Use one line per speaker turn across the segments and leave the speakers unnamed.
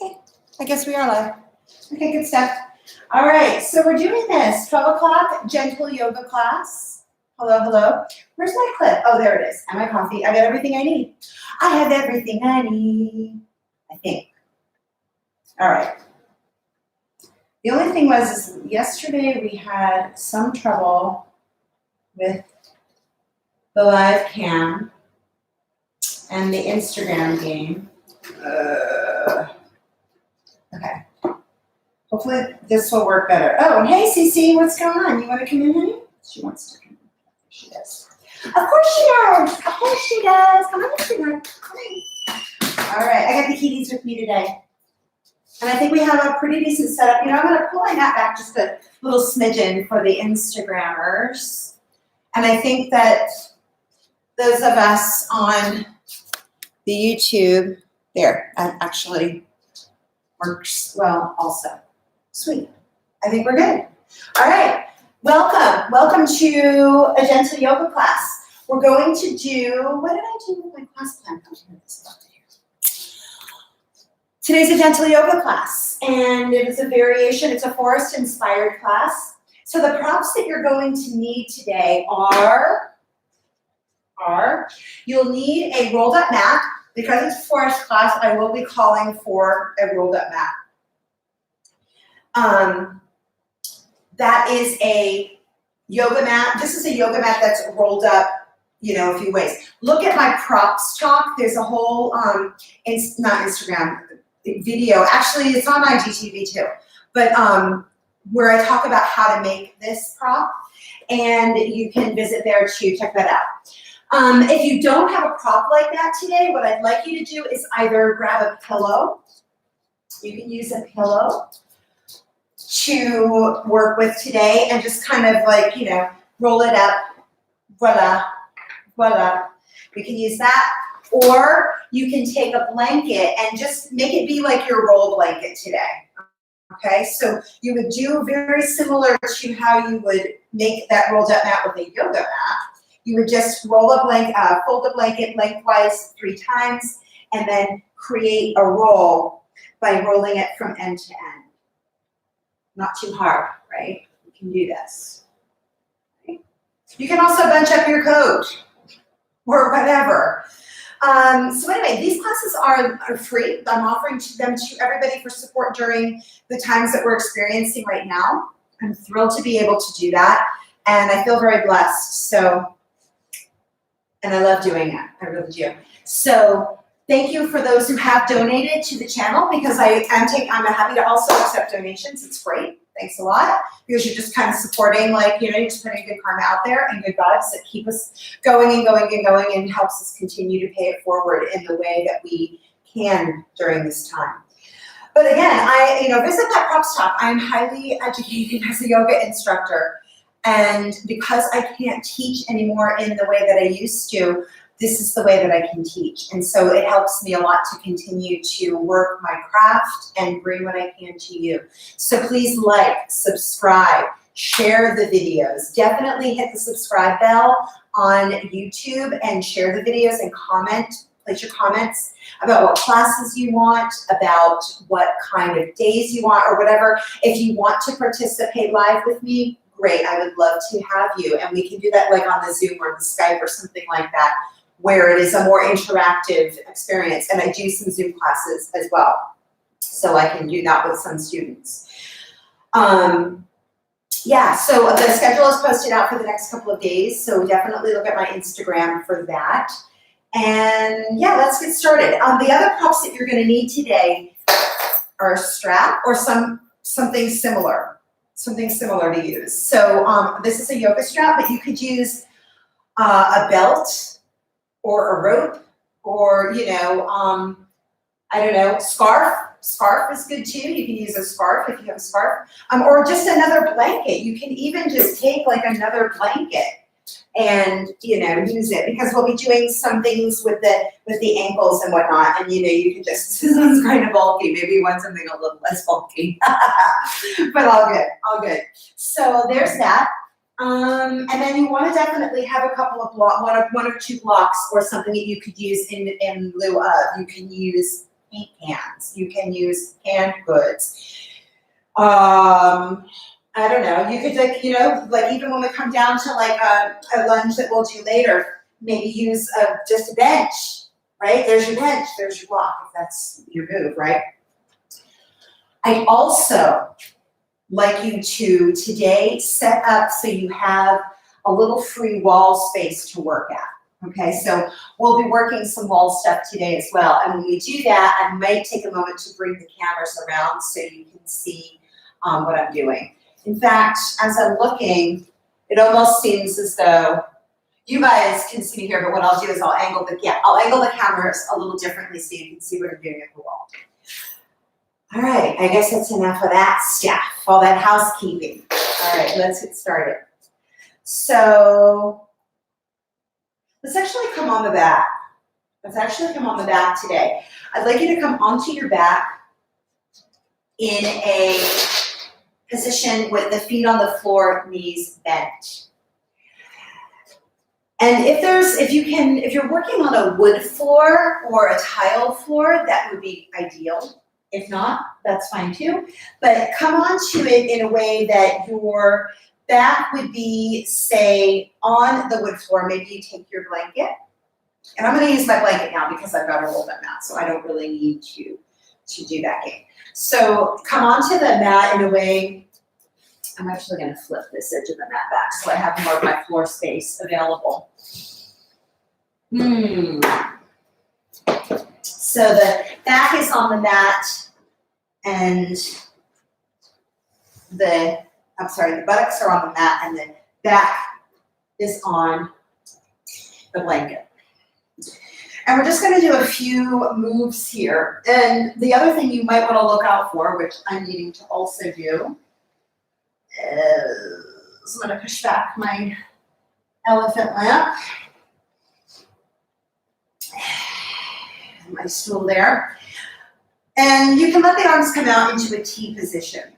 Okay, I guess we are live. Okay, good stuff. All right, so we're doing this 12 o'clock gentle yoga class. Hello, hello. Where's my clip? Oh, there it is. And my coffee. I got everything I need. I have everything I need, I think. All right. The only thing was yesterday we had some trouble with the live cam and the Instagram game. Okay. Hopefully this will work better. Oh, and hey, Cece, what's going on? You want to come in, honey? She wants to come in. She does. Of course she does. Of course she does. Come on, sweetheart. Come in. All right, I got the kitties with me today. And I think we have a pretty decent setup. You know, I'm going to pull my mat back just a little smidgen for the Instagrammers. And I think that those of us on the YouTube, there, that actually works well also. Sweet. I think we're good. All right. Welcome. Welcome to a gentle yoga class. We're going to do, what did I do with my class plan? Today's a gentle yoga class, and it is a variation. It's a forest-inspired class. So the props that you're going to need today are you'll need a rolled-up mat. Because it's a forest class, I will be calling for a rolled-up mat. That is a yoga mat. This is a yoga mat that's rolled up, you know, a few ways. Look at my props talk. There's a whole, not Instagram, video. Actually, it's on IGTV too. But where I talk about how to make this prop. And you can visit there to check that out. If you don't have a prop like that today, what I'd like you to do is either grab a pillow. You can use a pillow to work with today and just kind of like, you know, roll it up. Voila, voila. We can use that. Or you can take a blanket and just make it be like your roll blanket today. Okay, so you would do very similar to how you would make that rolled up mat with a yoga mat. You would just roll a blanket, fold a blanket lengthwise 3 times, and then create a roll by rolling it from end to end. Not too hard, right? You can do this. Okay. You can also bunch up your coat or whatever. So anyway, these classes are free. I'm offering them to everybody for support during the times that we're experiencing right now. I'm thrilled to be able to do that, and I feel very blessed. And I love doing it. I really do. So thank you for those who have donated to the channel, because I'm happy to also accept donations. It's great. Thanks a lot, because you're just kind of supporting, like, you know, you're just putting good karma out there and good vibes that keep us going and going and going and helps us continue to pay it forward in the way that we can during this time. But again, visit that props talk. I'm highly educated as a yoga instructor. And because I can't teach anymore in the way that I used to, this is the way that I can teach. And so it helps me a lot to continue to work my craft and bring what I can to you. So please like, subscribe, share the videos. Definitely hit the subscribe bell on YouTube and share the videos and comment. Place your comments about what classes you want, about what kind of days you want, or whatever. If you want to participate live with me, great, I would love to have you. And we can do that like on the Zoom or the Skype or something like that, where it is a more interactive experience. And I do some Zoom classes as well. So I can do that with some students. Yeah, so the schedule is posted out for the next couple of days. So definitely look at my Instagram for that. And yeah, let's get started. The other props that you're gonna need today are a strap or something similar. Something similar to use. So this is a yoga strap, but you could use a belt or a rope, or, you know, I don't know, scarf. Scarf is good too. You can use a scarf if you have a scarf, or just another blanket. You can even just take like another blanket and, you know, use it, because we'll be doing some things with the ankles and whatnot. And, you know, you can just, this is kind of bulky. Maybe you want something a little less bulky, but all good, all good. So there's that. And then you want to definitely have a couple of one or two blocks or something that you could use in lieu of. You can use paint cans. You can use canned goods. I don't know, you could like, like even when we come down to like a lunch that we'll do later, maybe use just a bench, right? There's your bench, there's your block, if that's your move, right? I'd also like you to today set up so you have a little free wall space to work at, okay? So we'll be working some wall stuff today as well. And when we do that, I might take a moment to bring the cameras around so you can see what I'm doing. In fact, as I'm looking, it almost seems as though you guys can see me here, but what I'll do is I'll angle the cameras a little differently so you can see what I'm doing at the wall. All right, I guess that's enough of that stuff, all that housekeeping. All right, let's get started. So let's actually come on the back. Let's actually come on the back today. I'd like you to come onto your back in a position with the feet on the floor, knees bent. And if you're working on a wood floor or a tile floor, that would be ideal. If not, that's fine too. But come onto it in a way that your back would be, say, on the wood floor. Maybe you take your blanket. And I'm going to use my blanket now because I've got a rolled up mat, so I don't really need to do that game. So come onto the mat in a way. I'm actually going to flip this edge of the mat back so I have more of my floor space available. So the back is on the mat and the buttocks are on the mat and the back is on the blanket. And we're just going to do a few moves here. And the other thing you might want to look out for, which I'm needing to also do, is I'm going to push back my elephant lamp. My stool there. And you can let the arms come out into a T position.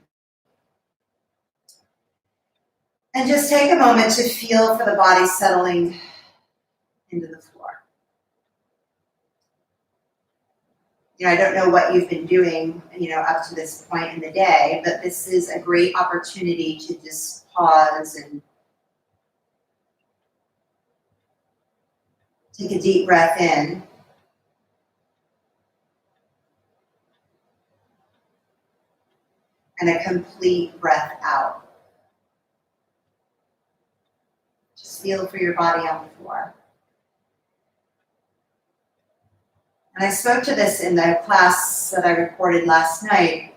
And just take a moment to feel for the body settling into the floor. I don't know what you've been doing, up to this point in the day, but this is a great opportunity to just pause and take a deep breath in. And a complete breath out. Just feel for your body on the floor. And I spoke to this in the class that I recorded last night.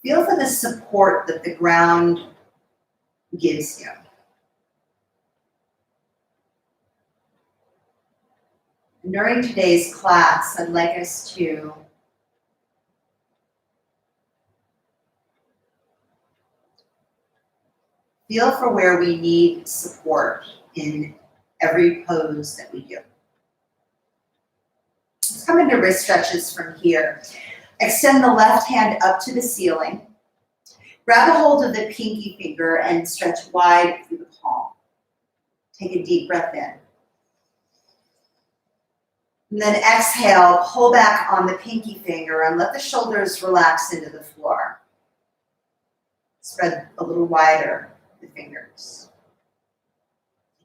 Feel for the support that the ground gives you. And during today's class, I'd like us to feel for where we need support in every pose that we do. Let's come into wrist stretches from here. Extend the left hand up to the ceiling. Grab a hold of the pinky finger and stretch wide through the palm. Take a deep breath in. And then exhale, pull back on the pinky finger and let the shoulders relax into the floor. Spread a little wider the fingers.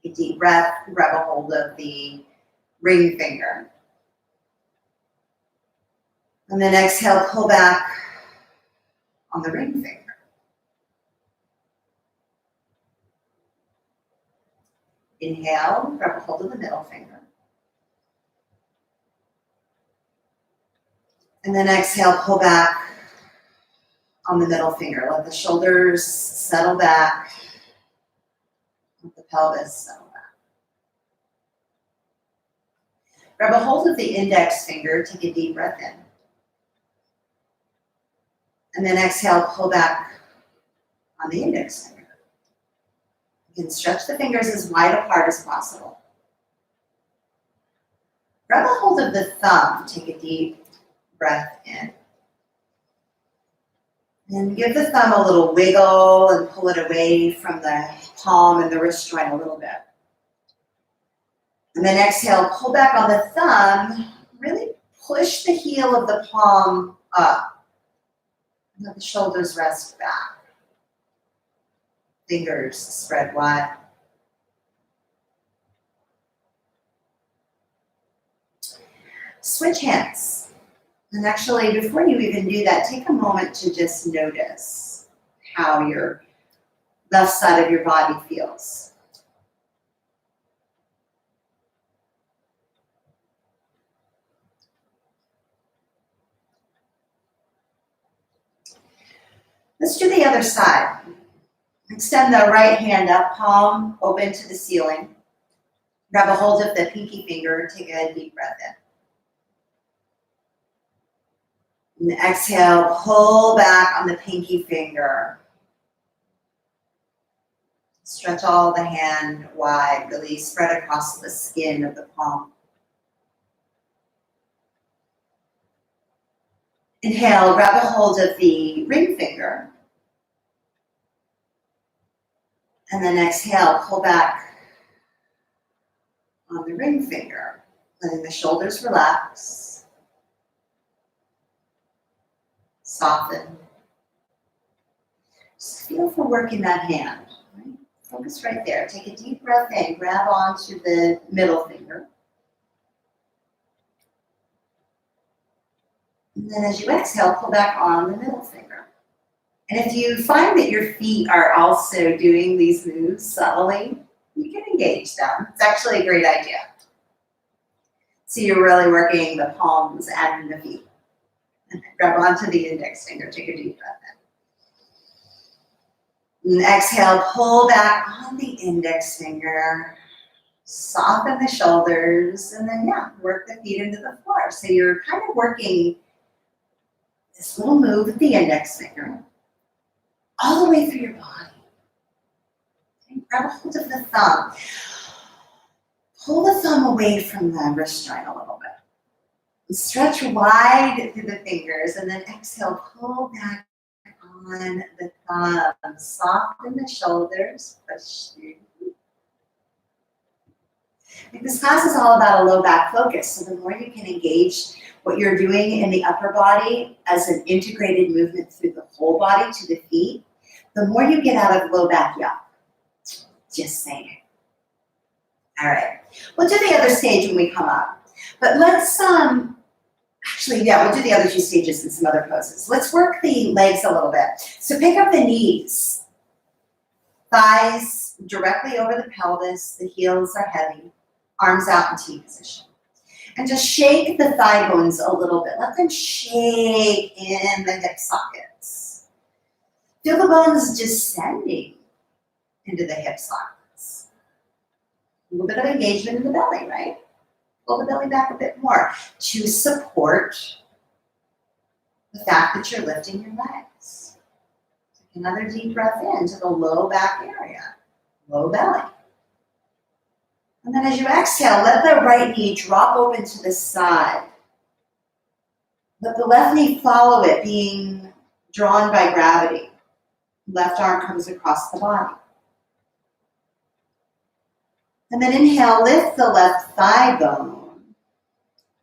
Take a deep breath, grab a hold of the ring finger. And then exhale, pull back on the ring finger. Inhale, grab a hold of the middle finger. And then exhale, pull back on the middle finger. Let the shoulders settle back. Let the pelvis settle back. Grab a hold of the index finger. Take a deep breath in. And then exhale, pull back on the index finger. You can stretch the fingers as wide apart as possible. Grab a hold of the thumb. Take a deep breath in. And give the thumb a little wiggle and pull it away from the palm and the wrist joint a little bit. And then exhale, pull back on the thumb, really push the heel of the palm up. Let the shoulders rest back. Fingers spread wide. Switch hands. And actually, before you even do that, take a moment to just notice how your left side of your body feels. Let's do the other side. Extend the right hand up, palm open to the ceiling. Grab a hold of the pinky finger, take a deep breath in. And exhale, pull back on the pinky finger. Stretch all the hand wide, really spread across the skin of the palm. Inhale, grab a hold of the ring finger. And then exhale, pull back on the ring finger, letting the shoulders relax. Soften. Just feel for working that hand. Right? Focus right there. Take a deep breath in. Grab onto the middle finger. And then as you exhale, pull back on the middle finger. And if you find that your feet are also doing these moves subtly, you can engage them. It's actually a great idea. So you're really working the palms and the feet. Grab onto the index finger, take a deep breath in. And exhale, pull back on the index finger. Soften the shoulders, and then work the feet into the floor. So you're kind of working this little move with the index finger all the way through your body. Okay, grab a hold of the thumb. Pull the thumb away from the wrist joint a little bit. Stretch wide through the fingers, and then exhale, pull back on the thumb. Soften the shoulders, push through. This class is all about a low back focus, so the more you can engage what you're doing in the upper body as an integrated movement through the whole body to the feet, the more you get out of low back yuck. Just saying. All right, we'll do the other stage when we come up, but let's actually, we'll do the other two stages and some other poses. Let's work the legs a little bit. So pick up the knees, thighs directly over the pelvis, the heels are heavy, arms out in T position. And just shake the thigh bones a little bit. Let them shake in the hip sockets. Feel the bones descending into the hip sockets. A little bit of engagement in the belly, right? Pull the belly back a bit more to support the fact that you're lifting your legs. Take another deep breath into the low back area, low belly. And then as you exhale, let the right knee drop open to the side. Let the left knee follow it, being drawn by gravity. Left arm comes across the body. And then inhale, lift the left thigh bone.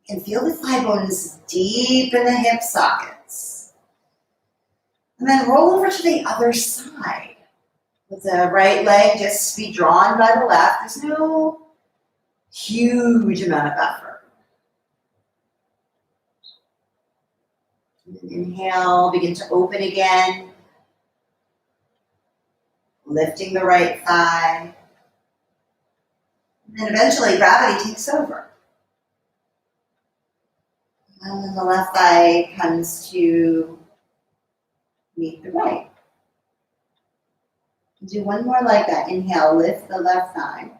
You can feel the thigh bones deep in the hip sockets. And then roll over to the other side. With the right leg just be drawn by the left. There's no huge amount of effort. And then inhale, begin to open again. Lifting the right thigh. And then eventually gravity takes over. And then the left thigh comes to meet the right. Do one more like that. Inhale, lift the left thigh.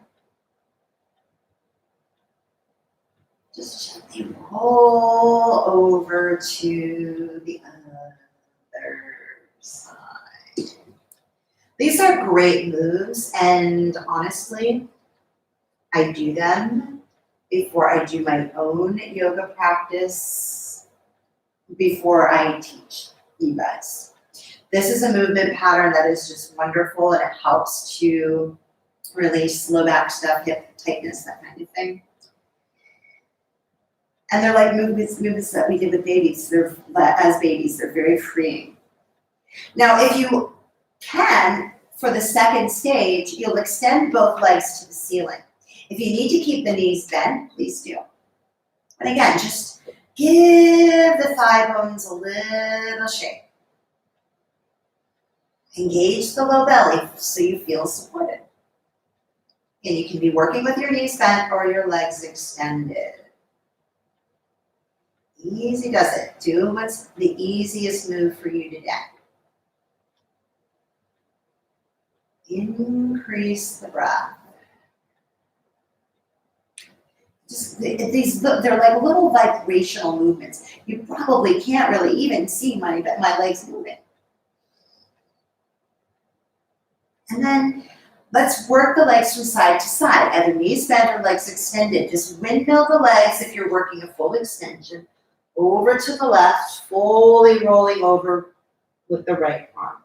Just gently roll over to the other side. These are great moves, and honestly, I do them before I do my own yoga practice, before I teach you guys. This is a movement pattern that is just wonderful, and it helps to release low back stuff, hip tightness, that kind of thing. And they're like movements that we did with babies. As babies, they're very freeing. Now, if you can, for the second stage, you'll extend both legs to the ceiling. If you need to keep the knees bent, please do. And again, just give the thigh bones a little shake. Engage the low belly so you feel supported. And you can be working with your knees bent or your legs extended. Easy does it. Do what's the easiest move for you today. Increase the breath. Just they're like little vibrational movements. You probably can't really even see my legs moving. And then let's work the legs from side to side, either knees bent or legs extended. Just windmill the legs if you're working a full extension. Over to the left, fully rolling over with the right arm.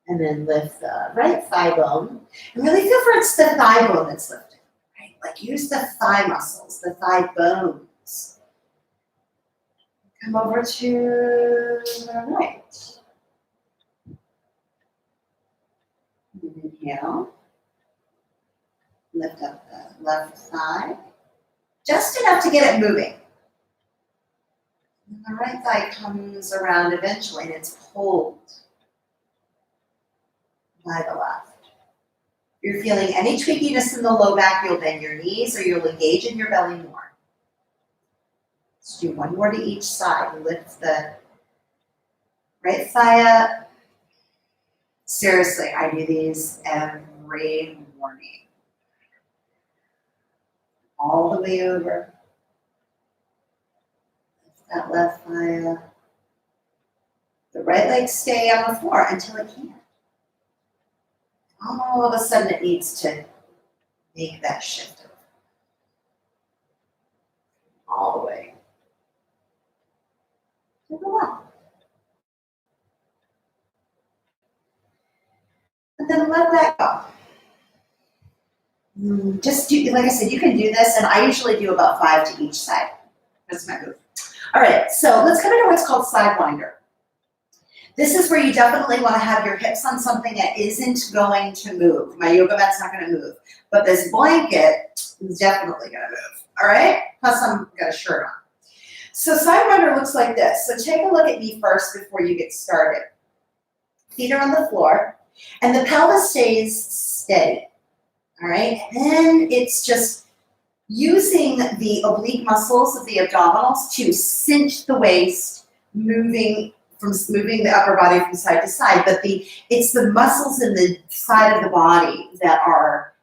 And then lift the right thigh bone. And really feel for it's the thigh bone that's lifting. Right? Like use the thigh muscles, the thigh bones. Come over to the right. Inhale. Lift up the left thigh. Just enough to get it moving. And the right thigh comes around eventually and it's pulled by the left. If you're feeling any tweakiness in the low back, you'll bend your knees or you'll engage in your belly more. Let's do one more to each side. Lift the right thigh up. Seriously, I do these every morning. All the way over. Lift that left thigh up. The right leg stay on the floor until it can't. All of a sudden it needs to make that shift all the way to the left. And then let that go. Just do, like I said, you can do this, and I usually do about 5 to each side. That's my move. All right, so let's come into what's called sidewinder. This is where you definitely want to have your hips on something that isn't going to move. My yoga mat's not going to move, but this blanket is definitely going to move. All right? Plus, I've got a shirt on. So sidewinder looks like this. So take a look at me first before you get started. Feet are on the floor, and the pelvis stays steady. All right? And then it's just using the oblique muscles of the abdominals to cinch the waist, moving the upper body from side to side, but it's the muscles in the side of the body that are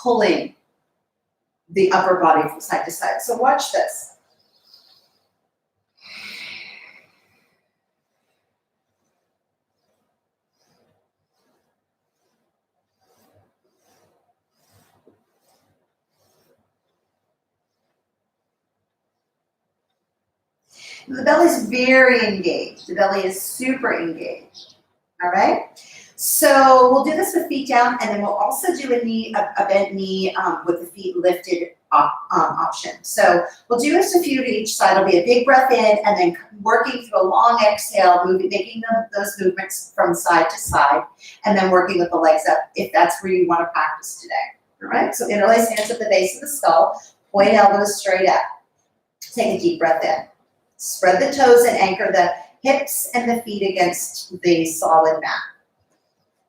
pulling the upper body from side to side. So watch this. The belly's very engaged. The belly is super engaged. All right? So we'll do this with feet down, and then we'll also do a bent knee with the feet lifted option. So we'll do just a few to each side. It'll be a big breath in, and then working through a long exhale, making those movements from side to side, and then working with the legs up if that's where you want to practice today. All right? So interlace hands at the base of the skull, point elbows straight up. Take a deep breath in. Spread the toes and anchor the hips and the feet against the solid mat.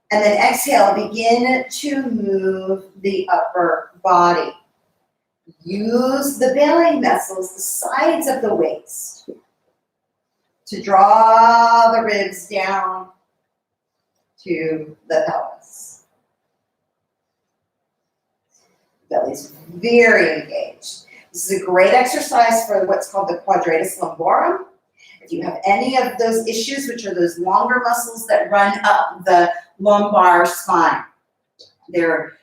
And then exhale, begin to move the upper body. Use the belly muscles, the sides of the waist, to draw the ribs down to the pelvis. The belly's very engaged. This is a great exercise for what's called the quadratus lumborum. If you have any of those issues, which are those longer muscles that run up the lumbar spine, they're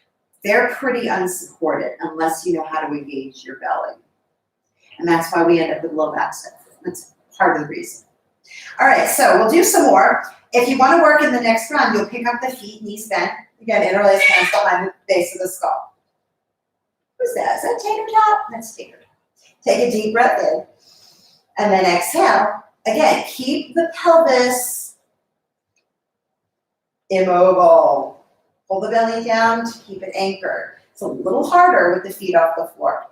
pretty unsupported unless you know how to engage your belly. And that's why we end up with low back stuff. That's part of the reason. All right, so we'll do some more. If you want to work in the next round, you'll pick up the feet, knees bent. Again, interlace hands behind the base of the skull. Who's that? Is that Tater Tot? That's Tater Tot. Take a deep breath in. And then exhale. Again, keep the pelvis immobile. Pull the belly down to keep it anchored. It's a little harder with the feet off the floor.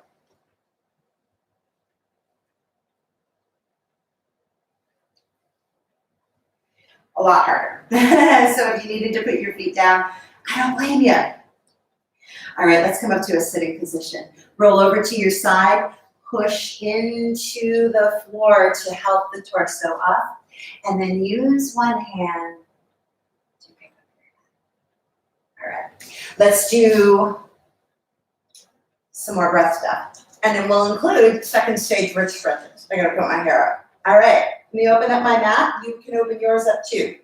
A lot harder. So if you needed to put your feet down, I don't blame you. All right, let's come up to a sitting position. Roll over to your side, push into the floor to help the torso up, and then use one hand to pick up your head. All right, let's do some more breath stuff. And then we'll include second stage wrist stretches. I'm gonna put my hair up. All right, let me open up my mat. You can open yours up too.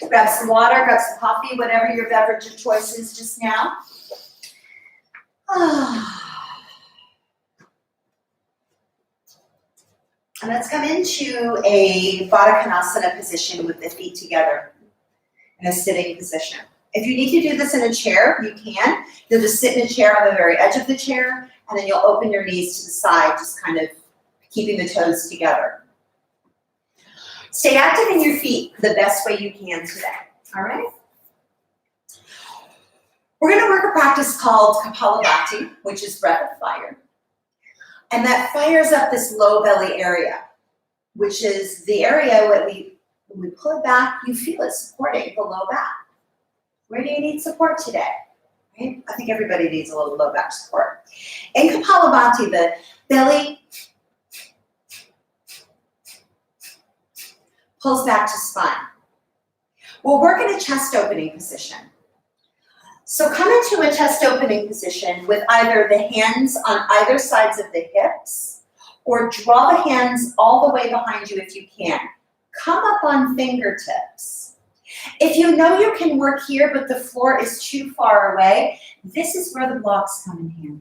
Grab some water, grab some coffee, whatever your beverage of choice is just now. And let's come into a Baddha Konasana position with the feet together in a sitting position. If you need to do this in a chair, you can. You'll just sit in a chair on the very edge of the chair, and then you'll open your knees to the side, just kind of keeping the toes together. Stay active in your feet the best way you can today, all right? We're gonna work a practice called Kapalabhati, which is breath of fire. And that fires up this low belly area, which is the area when we pull it back, you feel it supporting the low back. Where do you need support today? Right? I think everybody needs a little low back support. In Kapalabhati, the belly pulls back to spine. We'll work in a chest opening position. So come into a chest opening position with either the hands on either sides of the hips, or draw the hands all the way behind you if you can. Come up on fingertips. If you know you can work here, but the floor is too far away, this is where the blocks come in handy.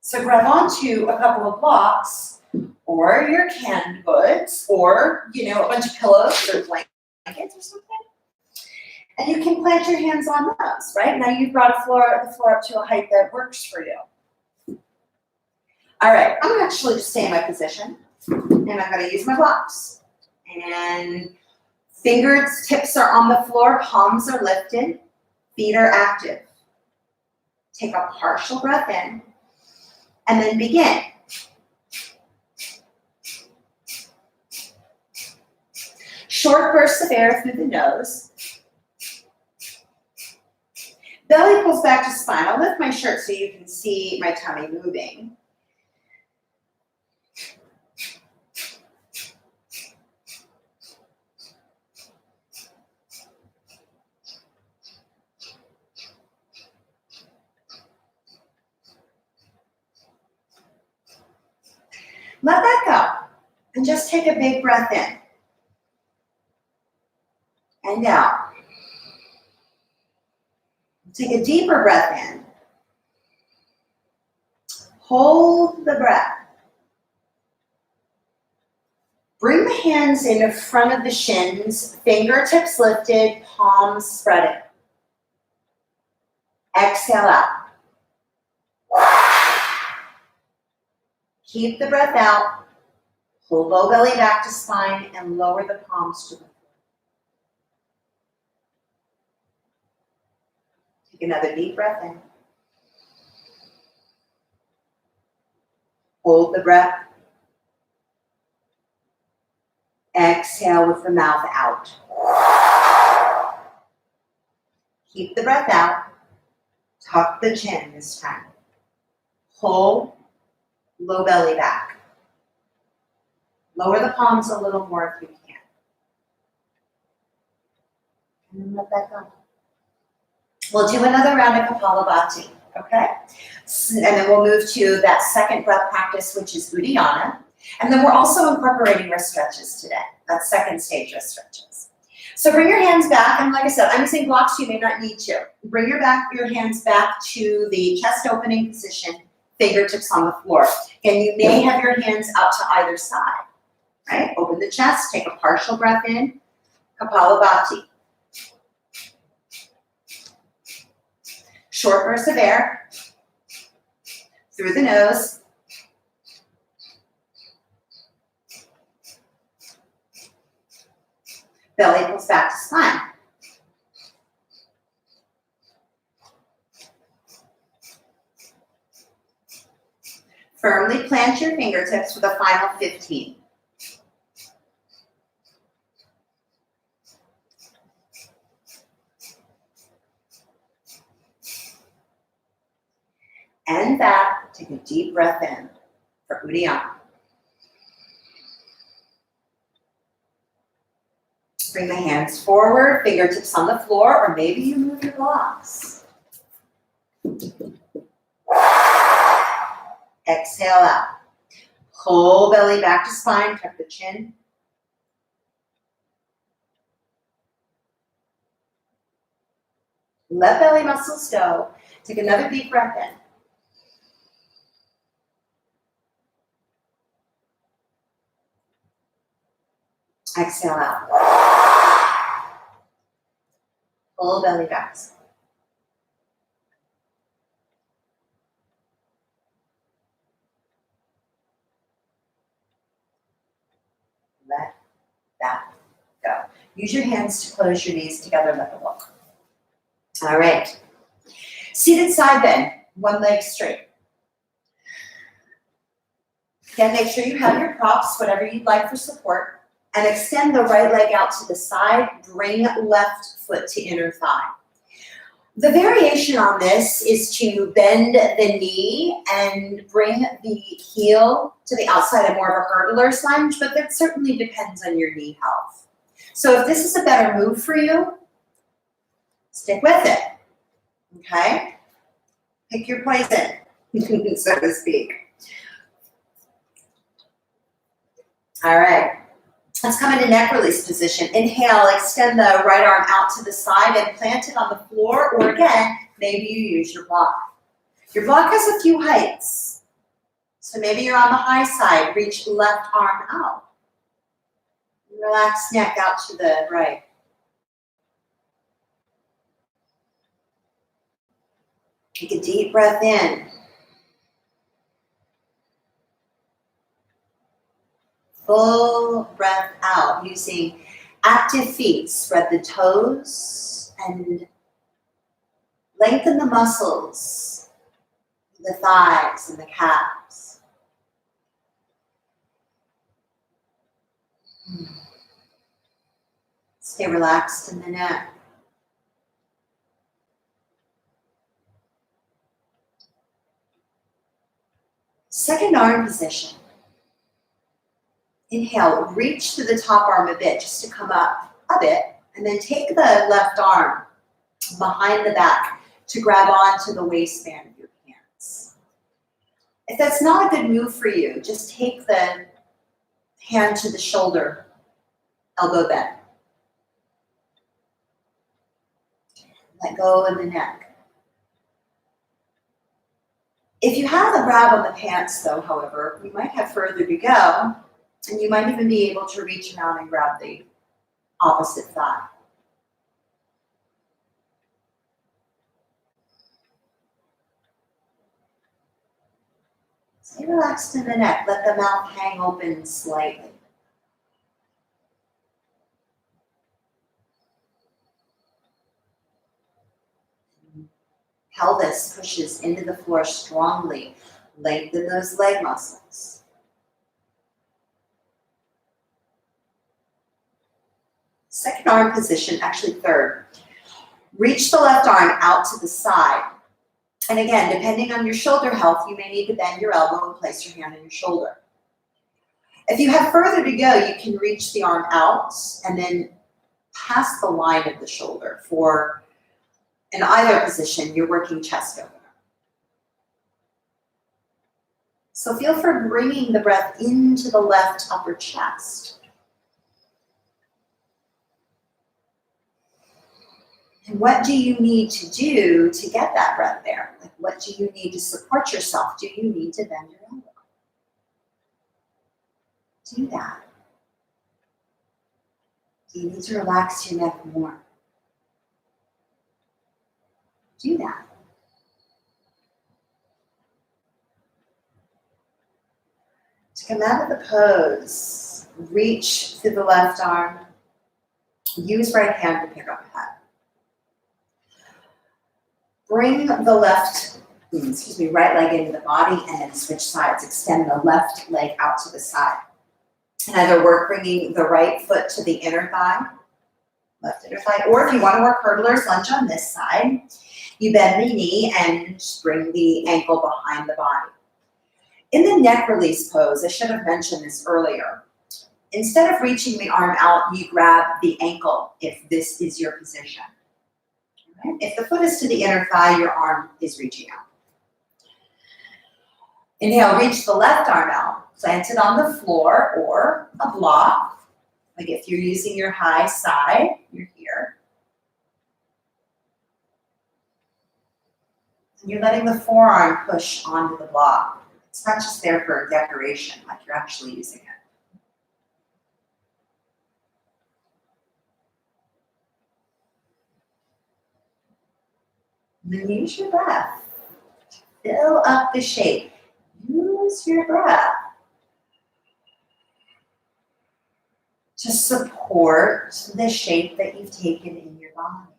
So grab onto a couple of blocks, or your canned goods, or a bunch of pillows or blankets or something. And you can plant your hands on those, right? Now you've brought the floor up to a height that works for you. All right, I'm gonna actually just stay in my position, and I'm gonna use my blocks. And fingertips are on the floor, palms are lifted, feet are active. Take a partial breath in, and then begin. Short bursts of air through the nose. Belly pulls back to spine. I'll lift my shirt so you can see my tummy moving. Let that go. And just take a big breath in. And out. Take a deeper breath in. Hold the breath. Bring the hands in front of the shins, fingertips lifted, palms spreading. Exhale out. Keep the breath out. Pull low belly back to spine and lower the palms to the floor. Take another deep breath in. Hold the breath. Exhale with the mouth out. Keep the breath out. Tuck the chin this time. Pull low belly back. Lower the palms a little more if you can. And then let that go. We'll do another round of Kapalabhati, okay? And then we'll move to that second breath practice, which is Uddiyana. And then we're also incorporating wrist stretches today. That's second stage wrist stretches. So bring your hands back, and like I said, I'm using blocks, you may not need to. Bring your hands back to the chest opening position, fingertips on the floor. And you may have your hands out to either side, right? Open the chest, take a partial breath in, Kapalabhati. Short bursts of air. through the nose. Belly pulls back to spine. Firmly plant your fingertips for the final 15. And back, take a deep breath in for Uddiyana. Bring the hands forward, fingertips on the floor, or maybe you move your blocks. Exhale out. Pull belly back to spine, tuck the chin. Let belly muscles go. Take another deep breath in. Exhale out. Pull belly back. Let that go. Use your hands to close your knees together, let them look. All right. Seated side bend, one leg straight. Again, make sure you have your props, whatever you'd like for support, and extend the right leg out to the side. Bring left foot to inner thigh. The variation on this is to bend the knee and bring the heel to the outside of more of a hurdler's lunge, but that certainly depends on your knee health. So if this is a better move for you, stick with it, okay? Pick your poison, so to speak. All right. Let's come into neck release position. Inhale, extend the right arm out to the side and plant it on the floor, or again, maybe you use your block. Your block has a few heights. So maybe you're on the high side, reach left arm out. Relax neck out to the right. Take a deep breath in. Full breath out, using active feet. Spread the toes and lengthen the muscles, the thighs and the calves. Stay relaxed in the neck. Second arm position. Inhale, reach to the top arm a bit just to come up a bit, and then take the left arm behind the back to grab onto the waistband of your pants. If that's not a good move for you, just take the hand to the shoulder, elbow bend. Let go in the neck. If you have a grab on the pants though, however, you might have further to go, and you might even be able to reach around and grab the opposite thigh. Stay relaxed in the neck. Let the mouth hang open slightly. Pelvis pushes into the floor strongly. Lengthen those leg muscles. Second arm position, actually third. Reach the left arm out to the side. And again, depending on your shoulder health, you may need to bend your elbow and place your hand on your shoulder. If you have further to go, you can reach the arm out and then past the line of the shoulder. For in either position, you're working chest opener. So feel for bringing the breath into the left upper chest. And what do you need to do to get that breath there? Like, what do you need to support yourself? Do you need to bend your elbow? Do that. Do you need to relax your neck more? Do that. To come out of the pose, reach through the left arm. Use right hand to pick up the head. Bring the right leg into the body and then switch sides. Extend the left leg out to the side. And either work bringing the right foot to the inner thigh, left inner thigh, or if you want to work hurdlers lunge on this side, you bend the knee and bring the ankle behind the body. In the neck release pose, I should have mentioned this earlier. Instead of reaching the arm out, you grab the ankle if this is your position. Right? If the foot is to the inner thigh, your arm is reaching out. Inhale, reach the left arm out, plant it on the floor or a block. Like if you're using your high side, you're here. And you're letting the forearm push onto the block. It's not just there for decoration, like you're actually using it. Then use your breath. Fill up the shape. Use your breath to support the shape that you've taken in your body.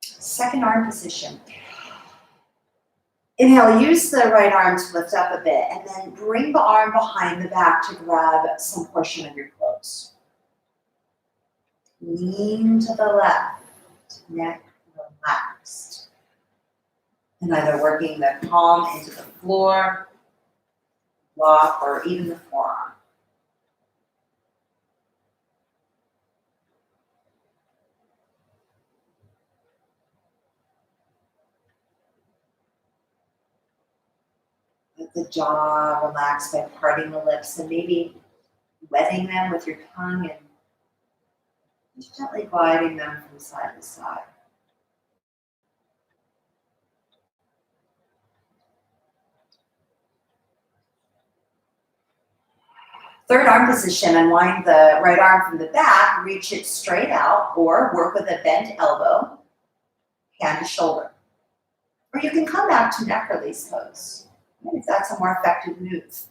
Second arm position. Inhale, use the right arm to lift up a bit and then bring the arm behind the back to grab some portion of your clothes. Lean to the left, neck relaxed. And either working the palm into the floor, block, or even the forearm. Let the jaw relax by parting the lips and maybe wetting them with your tongue and just gently gliding them from side to side. Third arm position, unwind the right arm from the back, reach it straight out, or work with a bent elbow, hand to shoulder. Or you can come back to neck release pose, if that's a more effective move.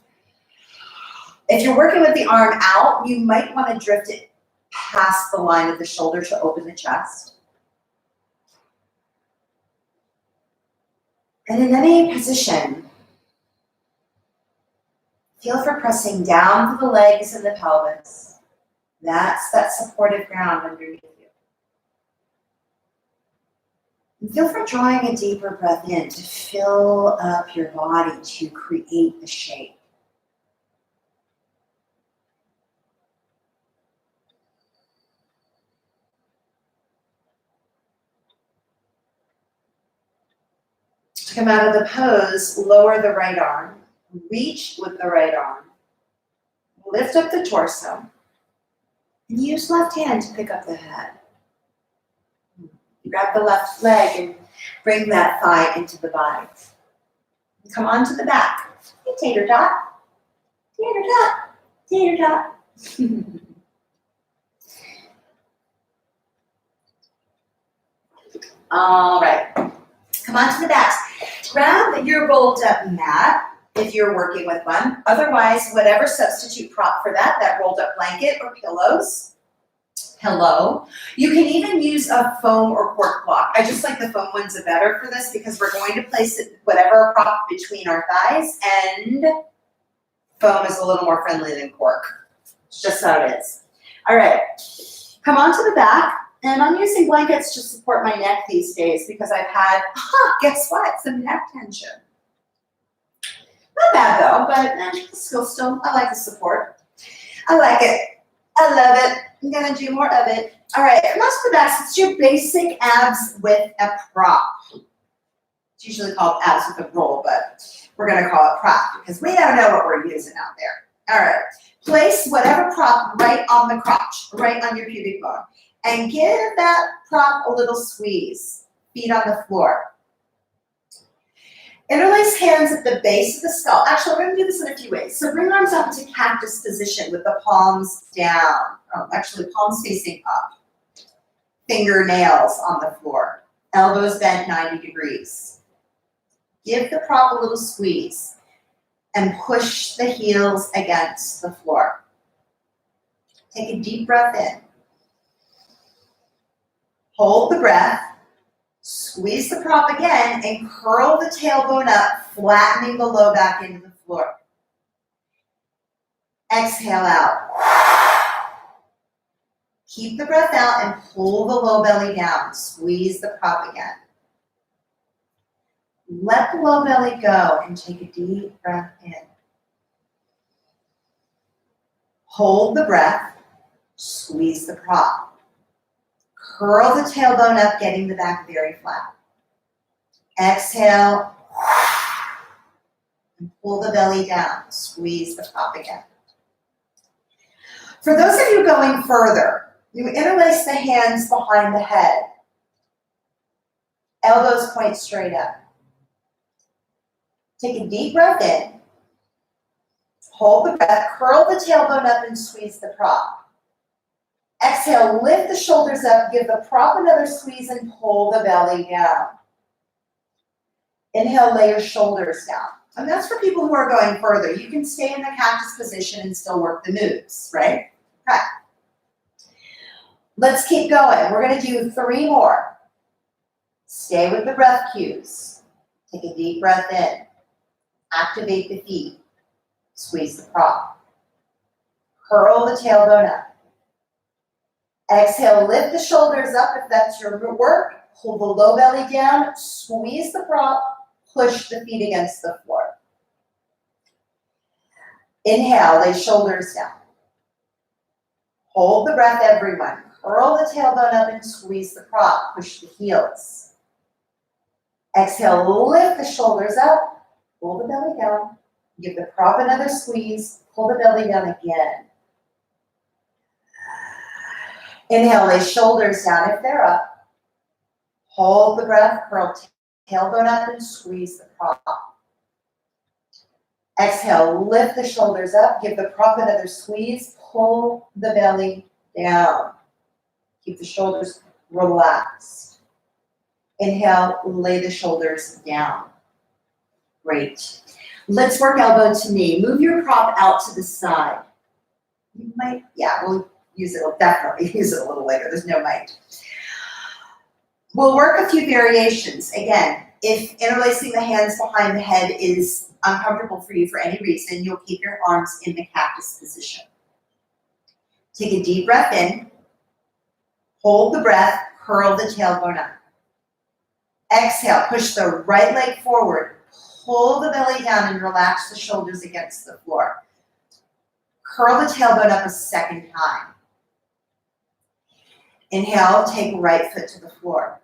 If you're working with the arm out, you might want to drift it past the line of the shoulder to open the chest. And in any position, feel for pressing down through the legs and the pelvis. That's that supportive ground underneath you. And feel for drawing a deeper breath in to fill up your body to create the shape. To come out of the pose, lower the right arm, reach with the right arm, lift up the torso, and use left hand to pick up the head. Grab the left leg and bring that thigh into the body. Come onto the back. Hey, tater tot. Tater tot. Tater tot. All right. Come onto the back. Grab your rolled up mat if you're working with one. Otherwise, whatever substitute prop for that rolled up blanket or pillows. Pillow. You can even use a foam or cork block. I just like the foam ones are better for this because we're going to place it, whatever prop between our thighs, and foam is a little more friendly than cork. It's just how it is. All right. Come onto the back. And I'm using blankets to support my neck these days because I've had, guess what? Some neck tension. Not bad though, but still, I like the support. I like it. I love it. I'm gonna do more of it. All right, come on to the back. It's your basic abs with a prop. It's usually called abs with a roll, but we're gonna call it prop because we don't know what we're using out there. All right, place whatever prop right on the crotch, right on your pubic bone. And give that prop a little squeeze. Feet on the floor. Interlace hands at the base of the skull. Actually, we're gonna do this in a few ways. So bring arms up into cactus position with the palms down. Actually, palms facing up. Fingernails on the floor. Elbows bent 90 degrees. Give the prop a little squeeze and push the heels against the floor. Take a deep breath in. Hold the breath. Squeeze the prop again and curl the tailbone up, flattening the low back into the floor. Exhale out. Keep the breath out and pull the low belly down. Squeeze the prop again. Let the low belly go and take a deep breath in. Hold the breath. Squeeze the prop. Curl the tailbone up, getting the back very flat. Exhale. And pull the belly down. Squeeze the prop again. For those of you going further, you interlace the hands behind the head. Elbows point straight up. Take a deep breath in. Hold the breath, curl the tailbone up and squeeze the prop. Exhale, lift the shoulders up, give the prop another squeeze and pull the belly down. Inhale, lay your shoulders down. And that's for people who are going further. You can stay in the cactus position and still work the moves, right? Okay. Let's keep going. We're gonna do 3 more. Stay with the breath cues. Take a deep breath in. Activate the feet. Squeeze the prop. Curl the tailbone up. Exhale, lift the shoulders up if that's your work. Pull the low belly down, squeeze the prop, push the feet against the floor. Inhale, lay shoulders down. Hold the breath, everyone. Curl the tailbone up and squeeze the prop, push the heels. Exhale, lift the shoulders up, pull the belly down, give the prop another squeeze, pull the belly down again. Inhale, lay shoulders down if they're up. Hold the breath, curl tailbone up and squeeze the prop. Exhale, lift the shoulders up, give the prop another squeeze, pull the belly down. Keep the shoulders relaxed. Inhale, lay the shoulders down. Great. Let's work elbow to knee. Move your prop out to the side. You might, we'll use it, we'll definitely use it a little later. There's no might. We'll work a few variations. Again, if interlacing the hands behind the head is uncomfortable for you for any reason, you'll keep your arms in the cactus position. Take a deep breath in. Hold the breath, curl the tailbone up. Exhale, push the right leg forward. Pull the belly down and relax the shoulders against the floor. Curl the tailbone up a second time. Inhale, take right foot to the floor.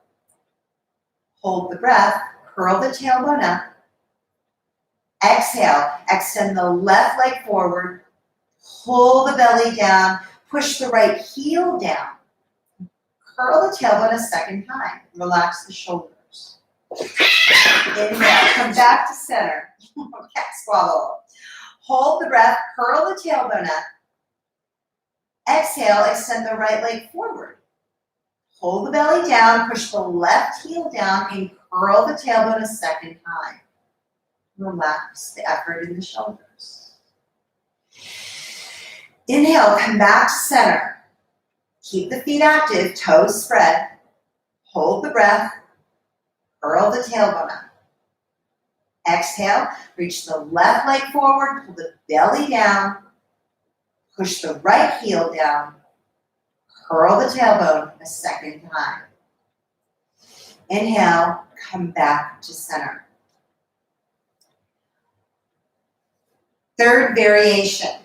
Hold the breath, curl the tailbone up. Exhale, extend the left leg forward. Pull the belly down, push the right heel down. Curl the tailbone a second time. Relax the shoulders. Inhale, come back to center. Cat swallow. Hold the breath, curl the tailbone up. Exhale, extend the right leg forward. Hold the belly down, push the left heel down, and curl the tailbone a second time. Relax the effort in the shoulders. Inhale, come back to center. Keep the feet active, toes spread. Hold the breath, curl the tailbone up. Exhale, reach the left leg forward, pull the belly down, push the right heel down, curl the tailbone a second time. Inhale, come back to center. Third variation.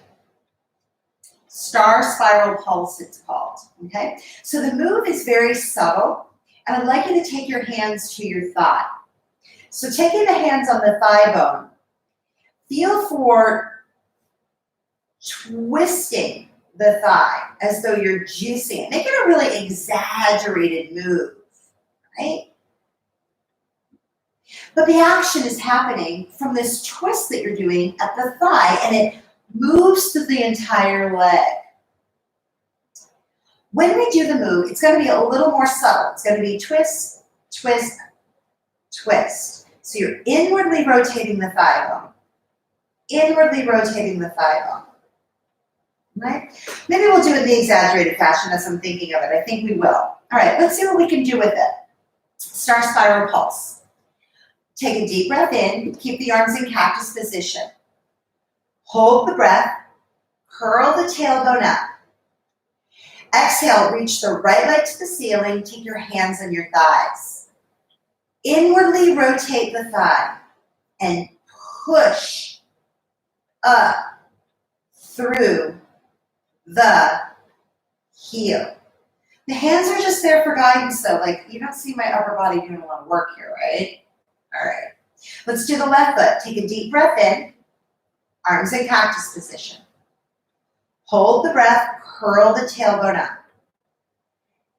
Star spiral pulse, it's called, okay? So the move is very subtle, and I'd like you to take your hands to your thigh. So taking the hands on the thigh bone, feel for twisting the thigh as though you're juicing it. Make it a really exaggerated move, right? But the action is happening from this twist that you're doing at the thigh, and it moves through the entire leg. When we do the move, it's going to be a little more subtle. It's going to be twist, twist, twist. So you're inwardly rotating the thigh bone. Inwardly rotating the thigh bone. Right? Maybe we'll do it in the exaggerated fashion as I'm thinking of it. I think we will. All right, let's see what we can do with it. Star spiral pulse. Take a deep breath in. Keep the arms in cactus position. Hold the breath. Curl the tailbone up. Exhale, reach the right leg to the ceiling. Take your hands on your thighs. Inwardly rotate the thigh and push up through the heel. The hands are just there for guidance though. Like, you don't see my upper body doing a lot of work here, right? All right. Let's do the left foot. Take a deep breath in. Arms in cactus position. Hold the breath. Curl the tailbone up.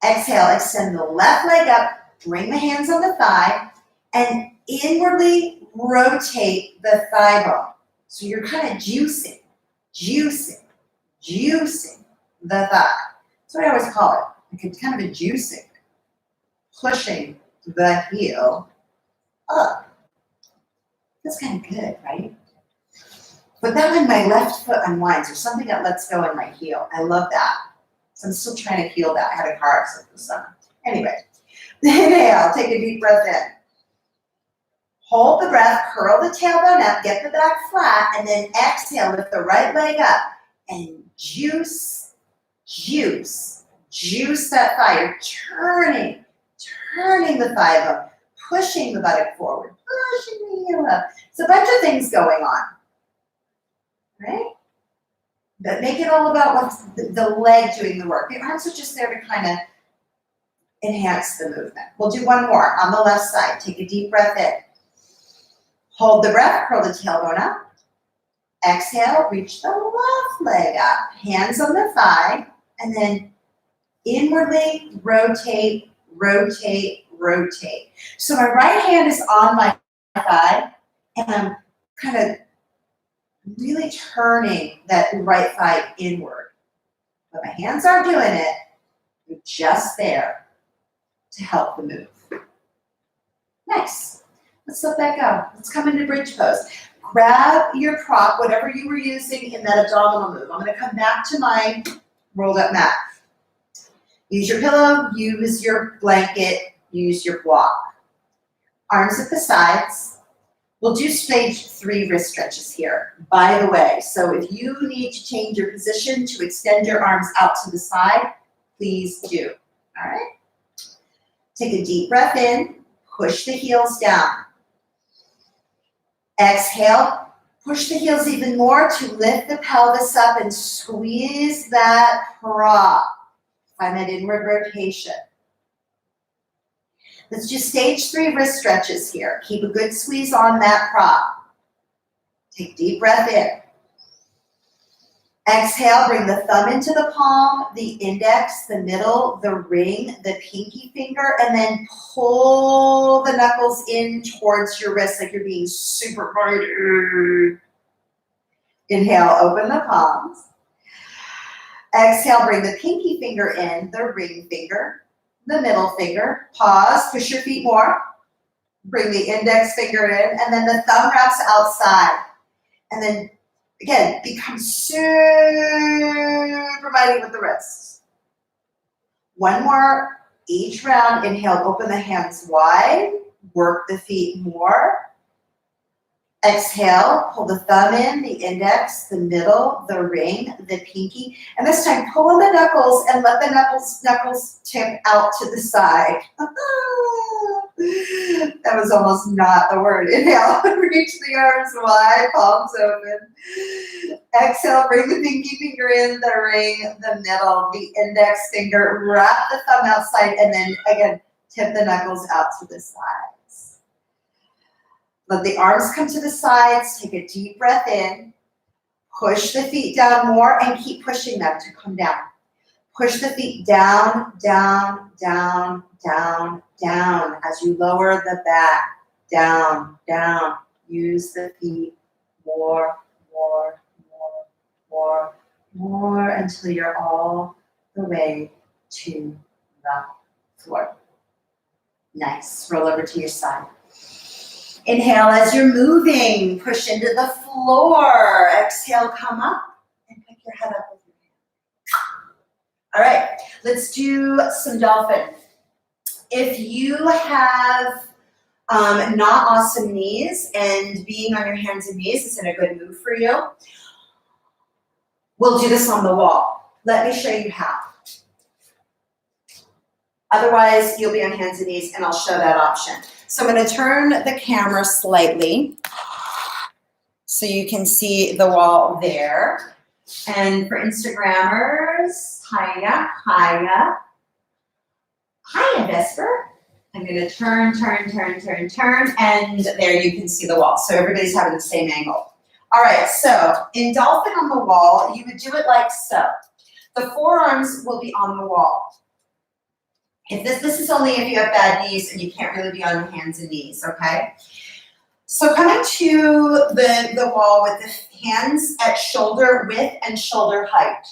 Exhale, extend the left leg up. Bring the hands on the thigh and inwardly rotate the thigh bone. So you're kind of juicing the thigh. That's what I always call it. Like kind of a juicing, pushing the heel up. That's kind of good, right? But then when my left foot unwinds, there's something that lets go in my heel. I love that. So I'm still trying to heal that. I had a car accident this summer. Anyway, inhale, take a deep breath in. Hold the breath, curl the tailbone up, get the back flat, and then exhale, lift the right leg up and juice that thigh. You're turning the thigh bone, pushing the buttock forward, pushing the heel up. It's a bunch of things going on, right? But make it all about what's the leg doing the work. The arms are just there to kind of enhance the movement. We'll do one more on the left side. Take a deep breath in. Hold the breath, curl the tailbone up. Exhale, reach the left leg up. Hands on the thigh, and then inwardly rotate. So my right hand is on my thigh, and I'm kind of really turning that right thigh inward. But my hands aren't doing it. They're just there to help the move. Nice. Let's let that go. Let's come into bridge pose. Grab your prop, whatever you were using in that abdominal move. I'm going to come back to my rolled up mat. Use your pillow, use your blanket, use your block. Arms at the sides. We'll do stage 3 wrist stretches here, by the way. So if you need to change your position to extend your arms out to the side, please do. All right? Take a deep breath in. Push the heels down. Exhale, push the heels even more to lift the pelvis up and squeeze that prop. Find that inward rotation. Let's do stage 3 wrist stretches here. Keep a good squeeze on that prop. Take a deep breath in. Exhale, bring the thumb into the palm, the index, the middle, the ring, the pinky finger, and then pull the knuckles in towards your wrist like you're being super hard. Inhale, open the palms. Exhale, bring the pinky finger in, the ring finger, the middle finger. Pause, push your feet more. Bring the index finger in, and then the thumb wraps outside. And then again, become super mighty with the wrists. One more each round. Inhale, open the hands wide. Work the feet more. Exhale, pull the thumb in, the index, the middle, the ring, the pinky. And this time, pull in the knuckles and let the knuckles tip out to the side. That was almost not the word. Inhale, reach the arms wide, palms open. Exhale, bring the pinky finger in, the ring, the middle, the index finger, wrap the thumb outside, and then again, tip the knuckles out to the sides. Let the arms come to the sides, take a deep breath in, push the feet down more, and keep pushing them to come down. Push the feet down, down, down, down, down as you lower the back. down, down. Use the feet more, more, more, more, more until you're all the way to the floor. Nice. Roll over to your side. Inhale as you're moving. Push into the floor. Exhale, come up and pick your head up with your hand. All right, let's do some dolphin. If you have not awesome knees and being on your hands and knees isn't a good move for you, we'll do this on the wall. Let me show you how. Otherwise, you'll be on hands and knees, and I'll show that option. So I'm going to turn the camera slightly so you can see the wall there. And for Instagrammers, hiya, hiya. Hiya, Vesper. I'm going to turn, and there you can see the wall. So everybody's having the same angle. All right, so in dolphin on the wall, you would do it like so. The forearms will be on the wall. If this is only if you have bad knees and you can't really be on your hands and knees, okay? So coming to the wall with the hands at shoulder width and shoulder height.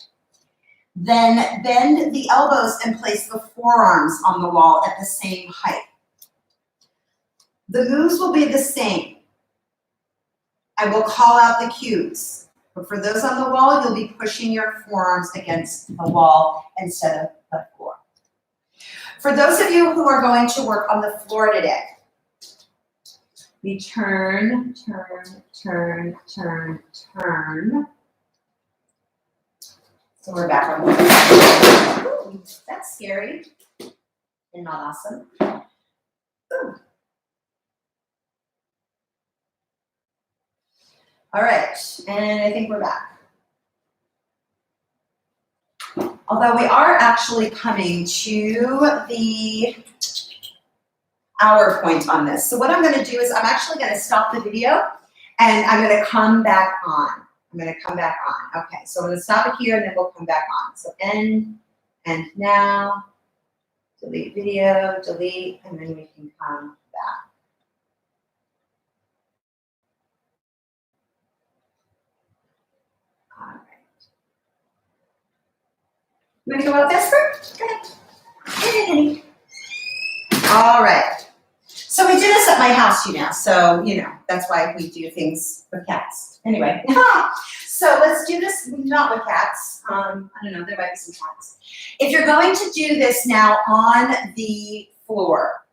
Then bend the elbows and place the forearms on the wall at the same height. The moves will be the same. I will call out the cues. But for those on the wall, you'll be pushing your forearms against the wall instead of the floor. For those of you who are going to work on the floor today, we turn, turn, turn, turn, turn. So we're back on the floor. Ooh, that's scary and not awesome. Ooh. All right, and I think we're back. Although we are actually coming to the hour point on this. So what I'm going to do is I'm actually going to stop the video and I'm going to come back on. Okay, so I'm going to stop it here and then we'll come back on. So end, and now, delete video, delete, and then we can come back. All right. You want to go out, Vesper? Go ahead. Hey. All right. So we do this at my house, so, that's why we do things with cats. Anyway, so let's do this not with cats. I don't know, there might be some cats. If you're going to do this now on the floor,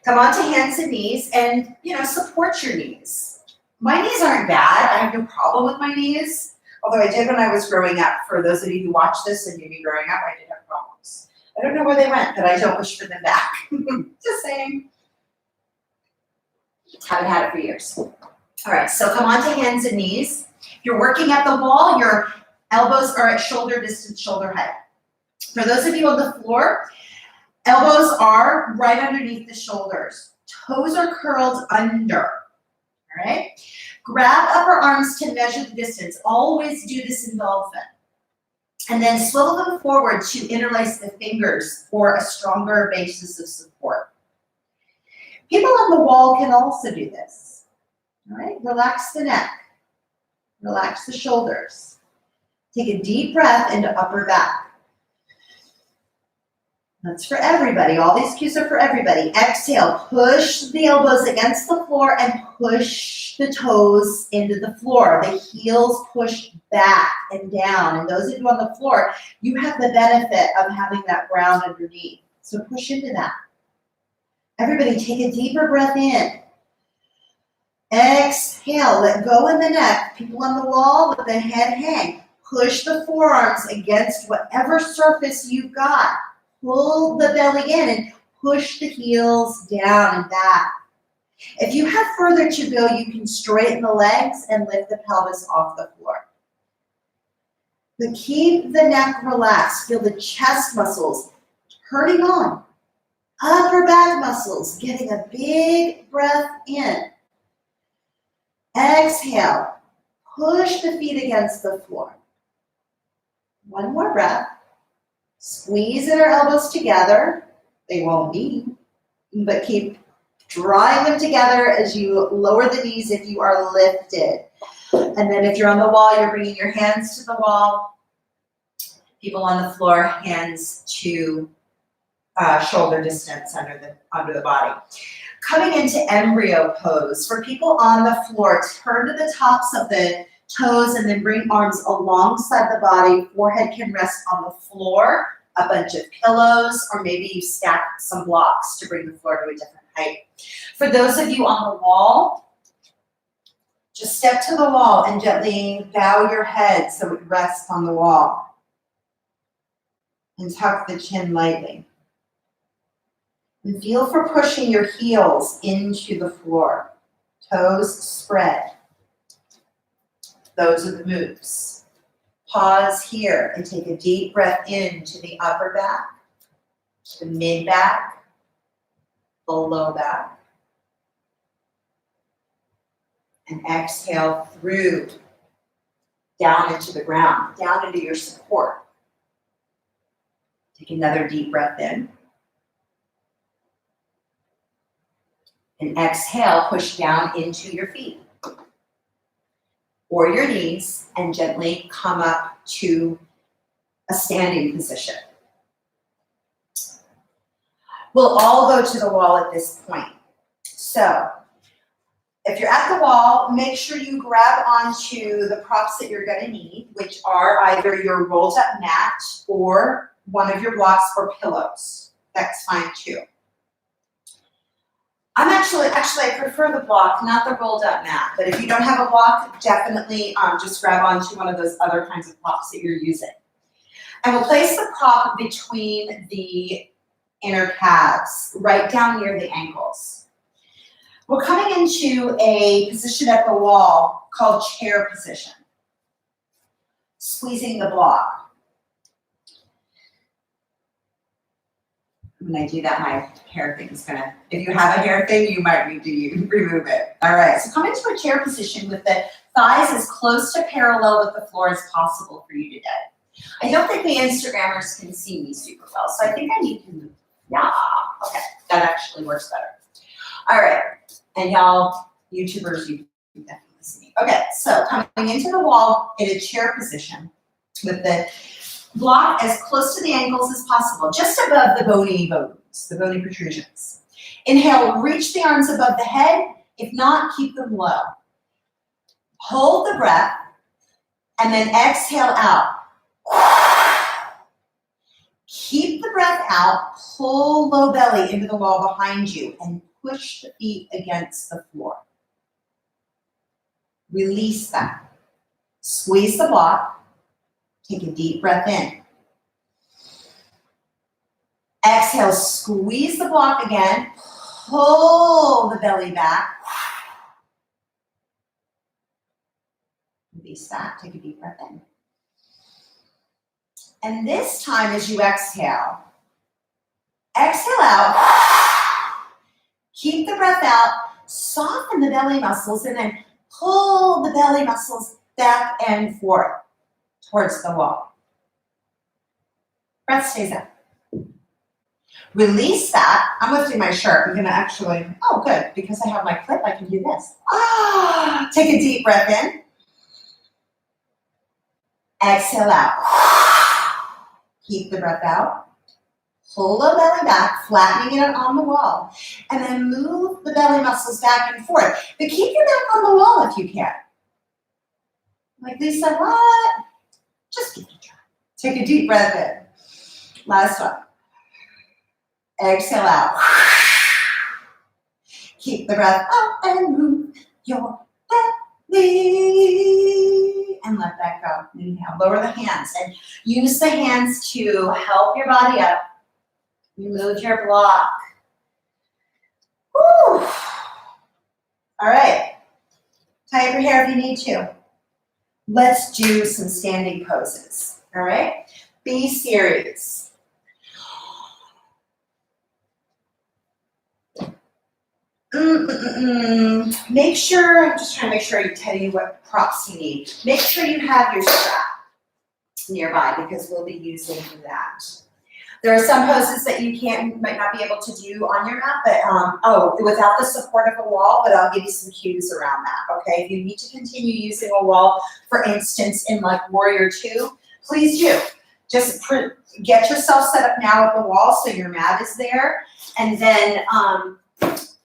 come onto hands and knees and, support your knees. My knees aren't bad. I have no problem with my knees. Although I did when I was growing up. For those of you who watch this and knew me growing up, I did have problems. I don't know where they went, but I don't wish for them back. Just saying. Haven't had it for years. All right, so come on to hands and knees. If you're working at the wall, your elbows are at shoulder distance, shoulder height. For those of you on the floor, elbows are right underneath the shoulders. Toes are curled under, all right? Grab upper arms to measure the distance. Always do this in dolphin. And then swivel them forward to interlace the fingers for a stronger basis of support. People on the wall can also do this. All right, relax the neck. Relax the shoulders. Take a deep breath into upper back. That's for everybody. All these cues are for everybody. Exhale, push the elbows against the floor and push the toes into the floor. The heels push back and down. And those of you on the floor, you have the benefit of having that ground underneath. So push into that. Everybody take a deeper breath in. Exhale, let go in the neck. People on the wall, let the head hang. Push the forearms against whatever surface you've got. Pull the belly in and push the heels down and back. If you have further to go, you can straighten the legs and lift the pelvis off the floor. But keep the neck relaxed. Feel the chest muscles turning on. Upper back muscles getting a big breath in. Exhale. Push the feet against the floor. One more breath. Squeeze our elbows together. They won't be, but keep drawing them together as you lower the knees if you are lifted. And then if you're on the wall, you're bringing your hands to the wall. People on the floor, hands to shoulder distance under the body. Coming into embryo pose. For people on the floor, turn to the tops of the toes and then bring arms alongside the body. Forehead can rest on the floor, a bunch of pillows, or maybe you stack some blocks to bring the floor to a different height. For those of you on the wall, just step to the wall and gently bow your head so it rests on the wall. And tuck the chin lightly. And feel for pushing your heels into the floor. Toes spread. Those are the moves. Pause here and take a deep breath into the upper back, the mid back, the low back. And exhale through, down into the ground, down into your support. Take another deep breath in. And exhale, push down into your feet or your knees and gently come up to a standing position. We'll all go to the wall at this point. So if you're at the wall, make sure you grab onto the props that you're going to need, which are either your rolled up mat or one of your blocks or pillows. That's fine too. I prefer the block, not the rolled up mat. But if you don't have a block, definitely just grab onto one of those other kinds of props that you're using. And we'll place the prop between the inner calves, right down near the ankles. We're coming into a position at the wall called chair position. Squeezing the block. When I do that, my hair thing is gonna, if you have a hair thing, you might need to remove it. All right, so come into a chair position with the thighs as close to parallel with the floor as possible for you today. I don't think the Instagrammers can see me super well, so I think I need to move. Yeah, okay, that actually works better. All right, and y'all, YouTubers, you can definitely see me. Okay, so coming into the wall in a chair position with the block as close to the ankles as possible, just above the bony bones, the bony protrusions. Inhale, reach the arms above the head. If not, keep them low. Hold the breath, and then exhale out. Keep the breath out, pull low belly into the wall behind you, and push the feet against the floor. Release that. Squeeze the block. Take a deep breath in. Exhale, squeeze the block again. Pull the belly back. Release that. Take a deep breath in. And this time as you exhale out. Keep the breath out. Soften the belly muscles and then pull the belly muscles back and forth towards the wall. Breath stays up. Release that. I'm lifting my shirt. I'm going to actually, oh good, because I have my clip, I can do this. Take a deep breath in. Exhale out. Keep the breath out. Pull the belly back, flattening it on the wall. And then move the belly muscles back and forth. But keep your back on the wall if you can. Like Lisa, what? Just give it a try. Take a deep breath in. Last one. Exhale out. Keep the breath up and move your belly. And let that go. Inhale. Lower the hands and use the hands to help your body up. Remove your block. Woo. All right. Tie up your hair if you need to. Let's do some standing poses. All right. Be serious. Make sure, I'm just trying to make sure I tell you what props you need. Make sure you have your strap nearby because we'll be using that. There are some poses that you might not be able to do on your mat, but without the support of a wall, but I'll give you some cues around that, okay? If you need to continue using a wall, for instance, in like Warrior Two, please do. Just get yourself set up now at the wall so your mat is there, and then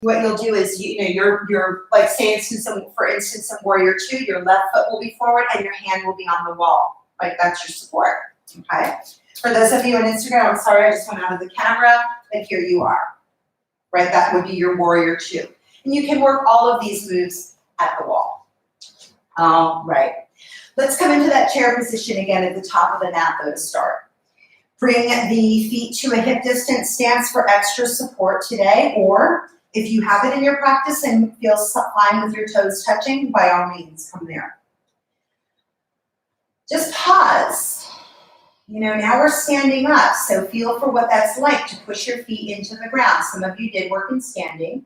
what you'll do is, you're like, for instance, in Warrior Two, your left foot will be forward and your hand will be on the wall. Like, that's your support, okay? For those of you on Instagram, I'm sorry, I just went out of the camera, but here you are, right? That would be your Warrior Two. And you can work all of these moves at the wall. All right. Let's come into that chair position again at the top of the mat, though, to start. Bring the feet to a hip distance stance for extra support today, or if you have it in your practice and feel fine with your toes touching, by all means, come there. Just pause. Now we're standing up, so feel for what that's like to push your feet into the ground. Some of you did work in standing.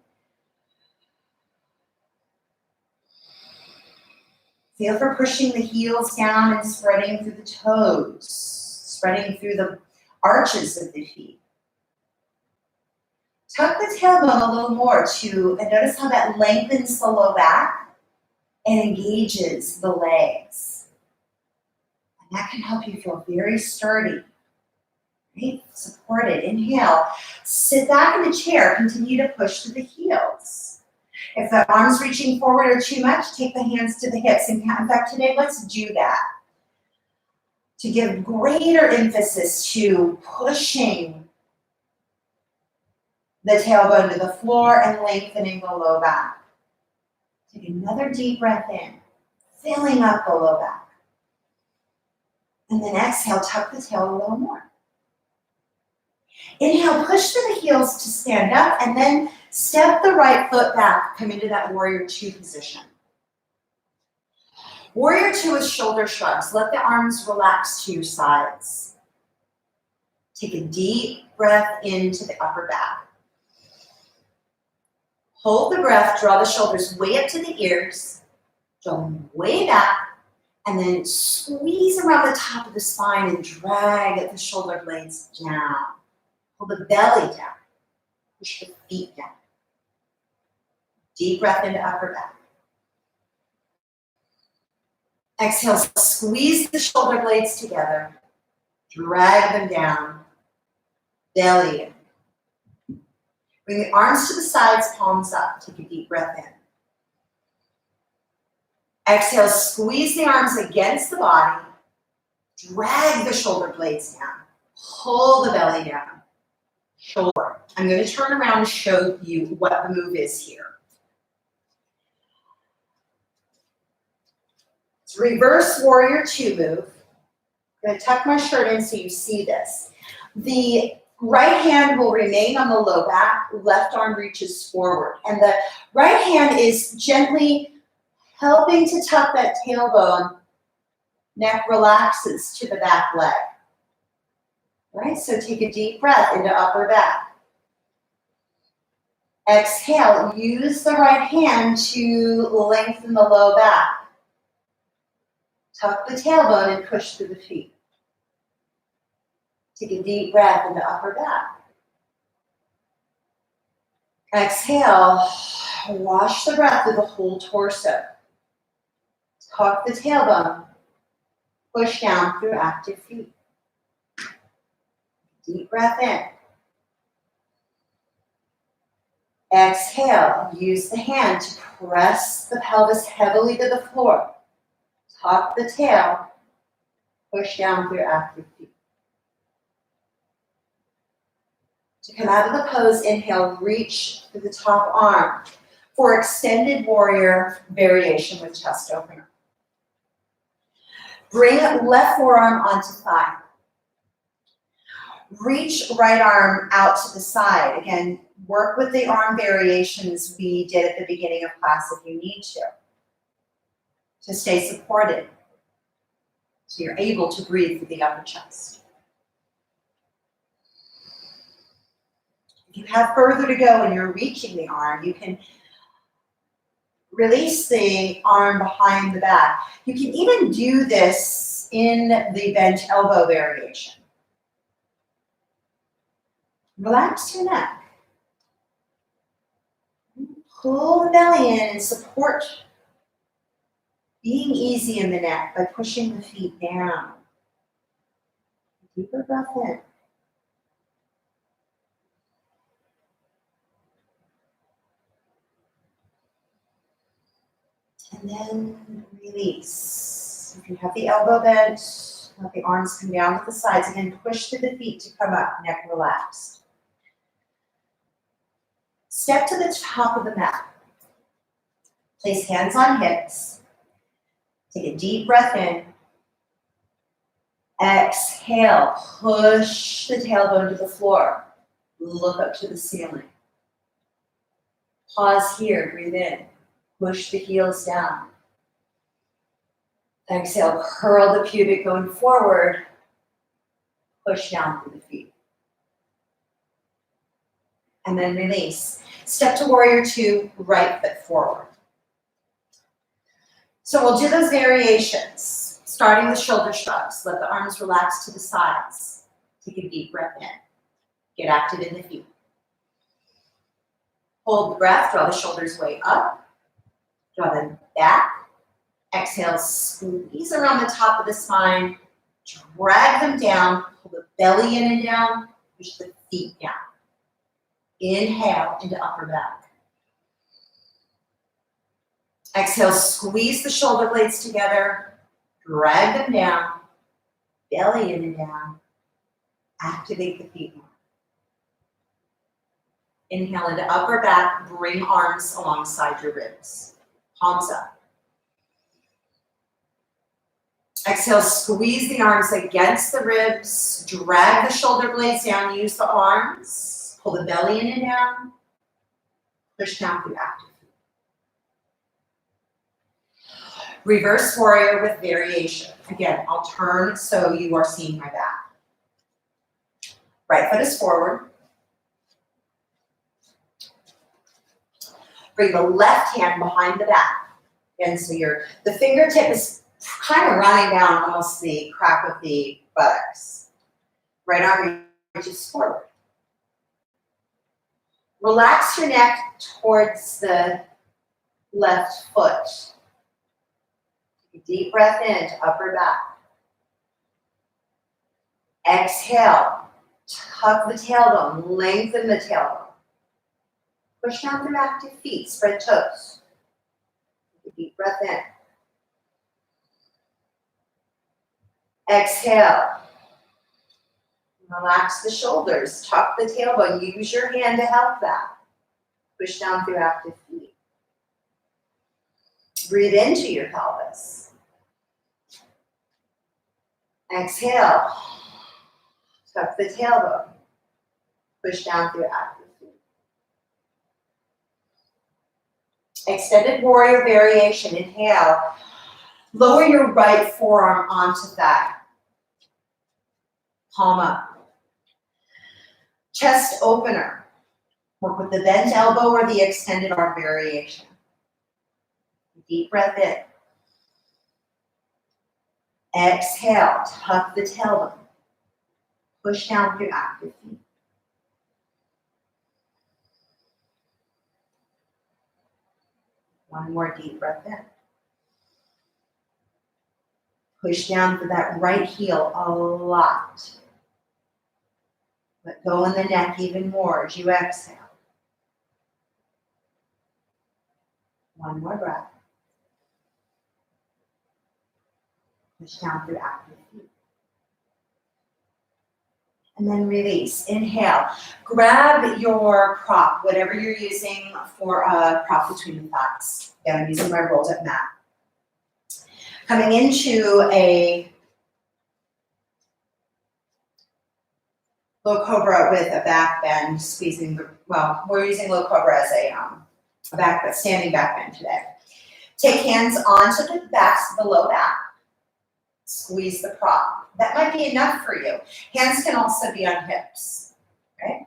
Feel for pushing the heels down and spreading through the toes, spreading through the arches of the feet. Tuck the tailbone a little more and notice how that lengthens the low back and engages the legs. And that can help you feel very sturdy, right? Supported. Inhale. Sit back in the chair. Continue to push to the heels. If the arms reaching forward are too much, take the hands to the hips. In fact, today, let's do that. To give greater emphasis to pushing the tailbone to the floor and lengthening the low back. Take another deep breath in, filling up the low back. And then exhale, tuck the tail a little more. Inhale, push to the heels to stand up, and then step the right foot back, come into that Warrior Two position. Warrior Two is shoulder shrugs. Let the arms relax to your sides. Take a deep breath into the upper back. Hold the breath, draw the shoulders way up to the ears, draw them way back, and then squeeze around the top of the spine and drag the shoulder blades down. Pull the belly down, push the feet down. Deep breath into upper back. Exhale, squeeze the shoulder blades together, drag them down, belly in. Bring the arms to the sides, palms up. Take a deep breath in. Exhale, squeeze the arms against the body, drag the shoulder blades down, pull the belly down, shoulder. I'm going to turn around and show you what the move is here. It's reverse Warrior Two move. I'm going to tuck my shirt in so you see this. The right hand will remain on the low back, left arm reaches forward. And the right hand is gently helping to tuck that tailbone. Neck relaxes to the back leg. All right, so take a deep breath into upper back. Exhale, use the right hand to lengthen the low back. Tuck the tailbone and push through the feet. Take a deep breath into upper back. Exhale, wash the breath through the whole torso. Tuck the tailbone, push down through active feet. Deep breath in. Exhale, use the hand to press the pelvis heavily to the floor. Tuck the tail, push down through active feet. To come out of the pose, inhale, reach to the top arm for extended warrior variation with chest opener. Bring left forearm onto thigh. Reach right arm out to the side. Again, work with the arm variations we did at the beginning of class if you need to stay supported so you're able to breathe through the upper chest. If you have further to go and you're reaching the arm, you can release the arm behind the back. You can even do this in the bent elbow variation. Relax your neck. Pull the belly in and support being easy in the neck by pushing the feet down. Deeper breath in. And then release. If you have the elbow bent, let the arms come down to the sides. Again, push through the feet to come up, neck relaxed. Step to the top of the mat. Place hands on hips. Take a deep breath in. Exhale, push the tailbone to the floor. Look up to the ceiling. Pause here, breathe in. Push the heels down. Exhale, curl the pubic bone forward. Push down through the feet. And then release. Step to warrior two, right foot forward. So we'll do those variations, starting with shoulder shrugs. Let the arms relax to the sides. Take a deep breath in. Get active in the feet. Hold the breath, draw the shoulders way up. Draw them back. Exhale, squeeze around the top of the spine. Drag them down. Pull the belly in and down. Push the feet down. Inhale into upper back. Exhale, squeeze the shoulder blades together. Drag them down. Belly in and down. Activate the feet more. Inhale into upper back. Bring arms alongside your ribs. Palms up. Exhale, squeeze the arms against the ribs. Drag the shoulder blades down. Use the arms. Pull the belly in and down. Push down through active. Reverse warrior with variation. Again, I'll turn so you are seeing my back. Right foot is forward. Bring the left hand behind the back. And so the fingertip is kind of running down almost the crack of the buttocks. Right arm reaches forward. Relax your neck towards the left foot. Take a deep breath in to upper back. Exhale, tuck the tailbone, lengthen the tailbone. Push down through active feet, spread toes. Take a deep breath in. Exhale. Relax the shoulders, tuck the tailbone. Use your hand to help that. Push down through active feet. Breathe into your pelvis. Exhale. Tuck the tailbone. Push down through active feet. Extended warrior variation. Inhale. Lower your right forearm onto thigh. Palm up. Chest opener. Work with the bent elbow or the extended arm variation. Deep breath in. Exhale, tuck the tailbone. Push down through active feet. One more deep breath in. Push down for that right heel a lot. Let go in the neck even more as you exhale. One more breath. Push down through active feet. And then release. Inhale. Grab your prop, whatever you're using for a prop between the thighs. Again, I'm using my rolled up mat. Coming into a low cobra with a back bend, squeezing, well, we're using low cobra as a back, but standing back bend today. Take hands onto the backs of the low back. Squeeze the prop. That might be enough for you. Hands can also be on hips, okay?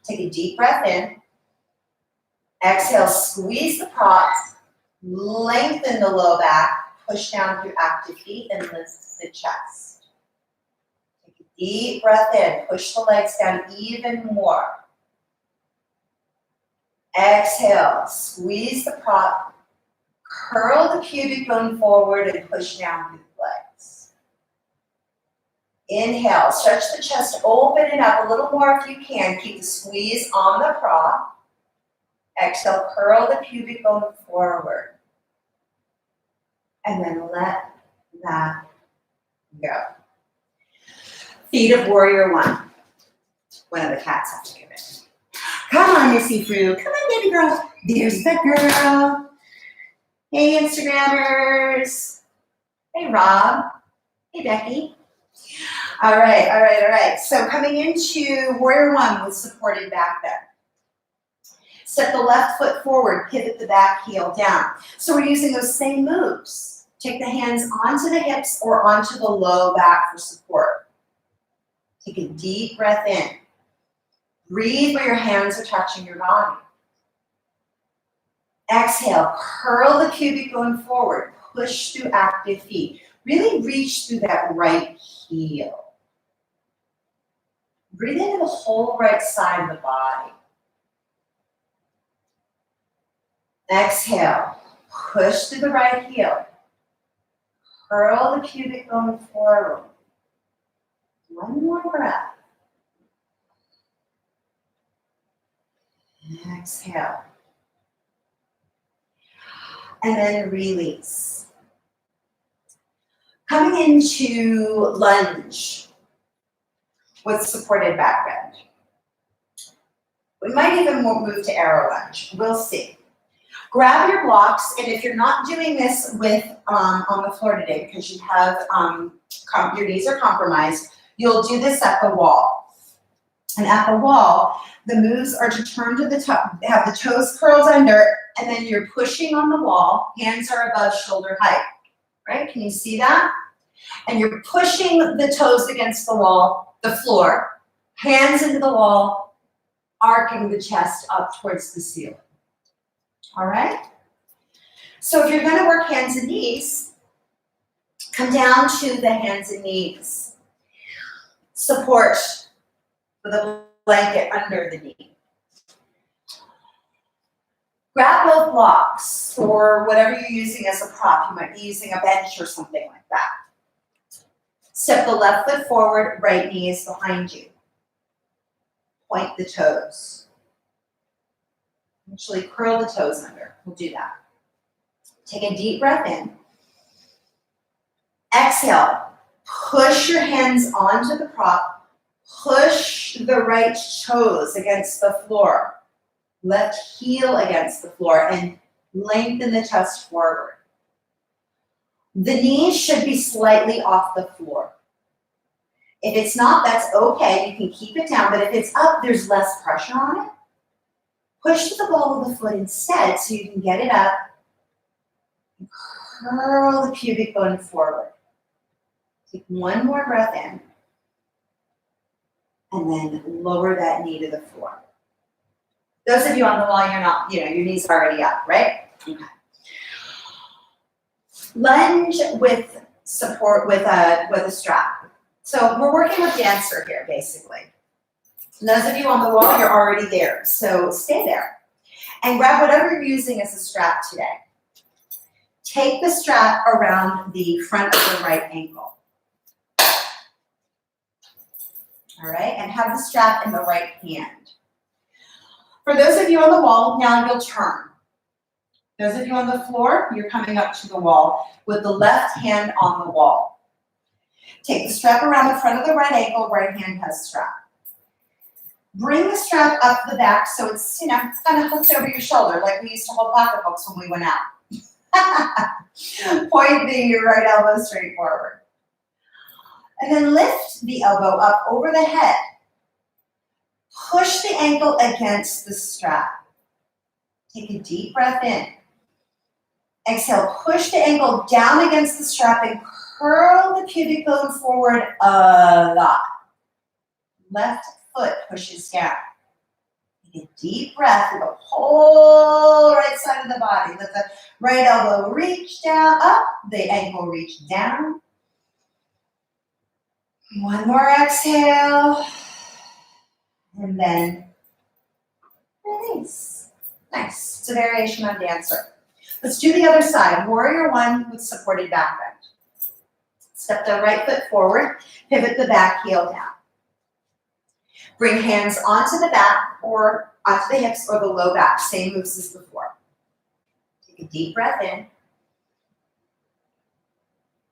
Take a deep breath in. Exhale, squeeze the prop. Lengthen the low back. Push down through active feet and lift the chest. Take a Deep breath in. Push the legs down even more. Exhale. Squeeze the prop. Curl the pubic bone forward and push down through the legs. Inhale. Stretch the chest. Open it up a little more if you can. Keep the squeeze on the prop. Exhale. Curl the pubic bone forward. And then let that go. Feet of warrior one. One of the cats have to give it. Come on, Missy Fruit. Come on, baby girl. There's the girl. Hey, Instagrammers. Hey, Rob. Hey, Becky. All right. So coming into warrior one with supported back bend. Step the left foot forward, pivot the back heel down. So we're using those same moves. Take the hands onto the hips or onto the low back for support. Take a deep breath in. Breathe where your hands are touching your body. Exhale, curl the pubic bone forward. Push through active feet. Really reach through that right heel. Breathe into the whole right side of the body. Exhale, push through the right heel. Curl the pubic bone forward. One more breath. Exhale. And then release. Coming into lunge with supported back bend. We might even move to arrow lunge. We'll see. Grab your blocks, and if you're not doing this with on the floor today because you have your knees are compromised, you'll do this at the wall. And at the wall, the moves are to turn to the top, have the toes curled under, and then you're pushing on the wall. Hands are above shoulder height, right? Can you see that? And you're pushing the toes against the wall, the floor, hands into the wall, arcing the chest up towards the ceiling. All right? So if you're going to work hands and knees, come down to the hands and knees. Support with a blanket under the knee. Grab both blocks or whatever you're using as a prop. You might be using a bench or something like that. Step the left foot forward, right knee is behind you. Point the toes. Actually curl the toes under. We'll do that. Take a deep breath in. Exhale. Push your hands onto the prop. Push the right toes against the floor. Left heel against the floor and lengthen the chest forward. The knees should be slightly off the floor. If it's not, that's okay. You can keep it down, but if it's up, there's less pressure on it. Push to the ball of the foot instead so you can get it up. And curl the pubic bone forward. Take one more breath in. And then lower that knee to the floor. Those of you on the wall, you're not, your knees are already up, right? Okay. Lunge with support with a strap. So we're working with dancer here, basically. And those of you on the wall, you're already there. So stay there. And grab whatever you're using as a strap today. Take the strap around the front of the right ankle. All right, and have the strap in the right hand. For those of you on the wall, now you'll turn. Those of you on the floor, you're coming up to the wall with the left hand on the wall. Take the strap around the front of the right ankle, right hand has strap. Bring the strap up the back so it's, kind of hooked over your shoulder like we used to hold pocketbooks when we went out. Point the right elbow straight forward. And then lift the elbow up over the head. Push the ankle against the strap. Take a deep breath in. Exhale, push the ankle down against the strap and curl the pubic bone forward a lot. Left foot pushes down. Take a deep breath through the whole right side of the body. Let the right elbow reach down, up, the ankle reach down. One more exhale. And then release. Nice. It's a variation on dancer. Let's do the other side. Warrior one with supported back bend. Step the right foot forward, pivot the back heel down. Bring hands onto the back or onto the hips or the low back. Same moves as before. Take a deep breath in.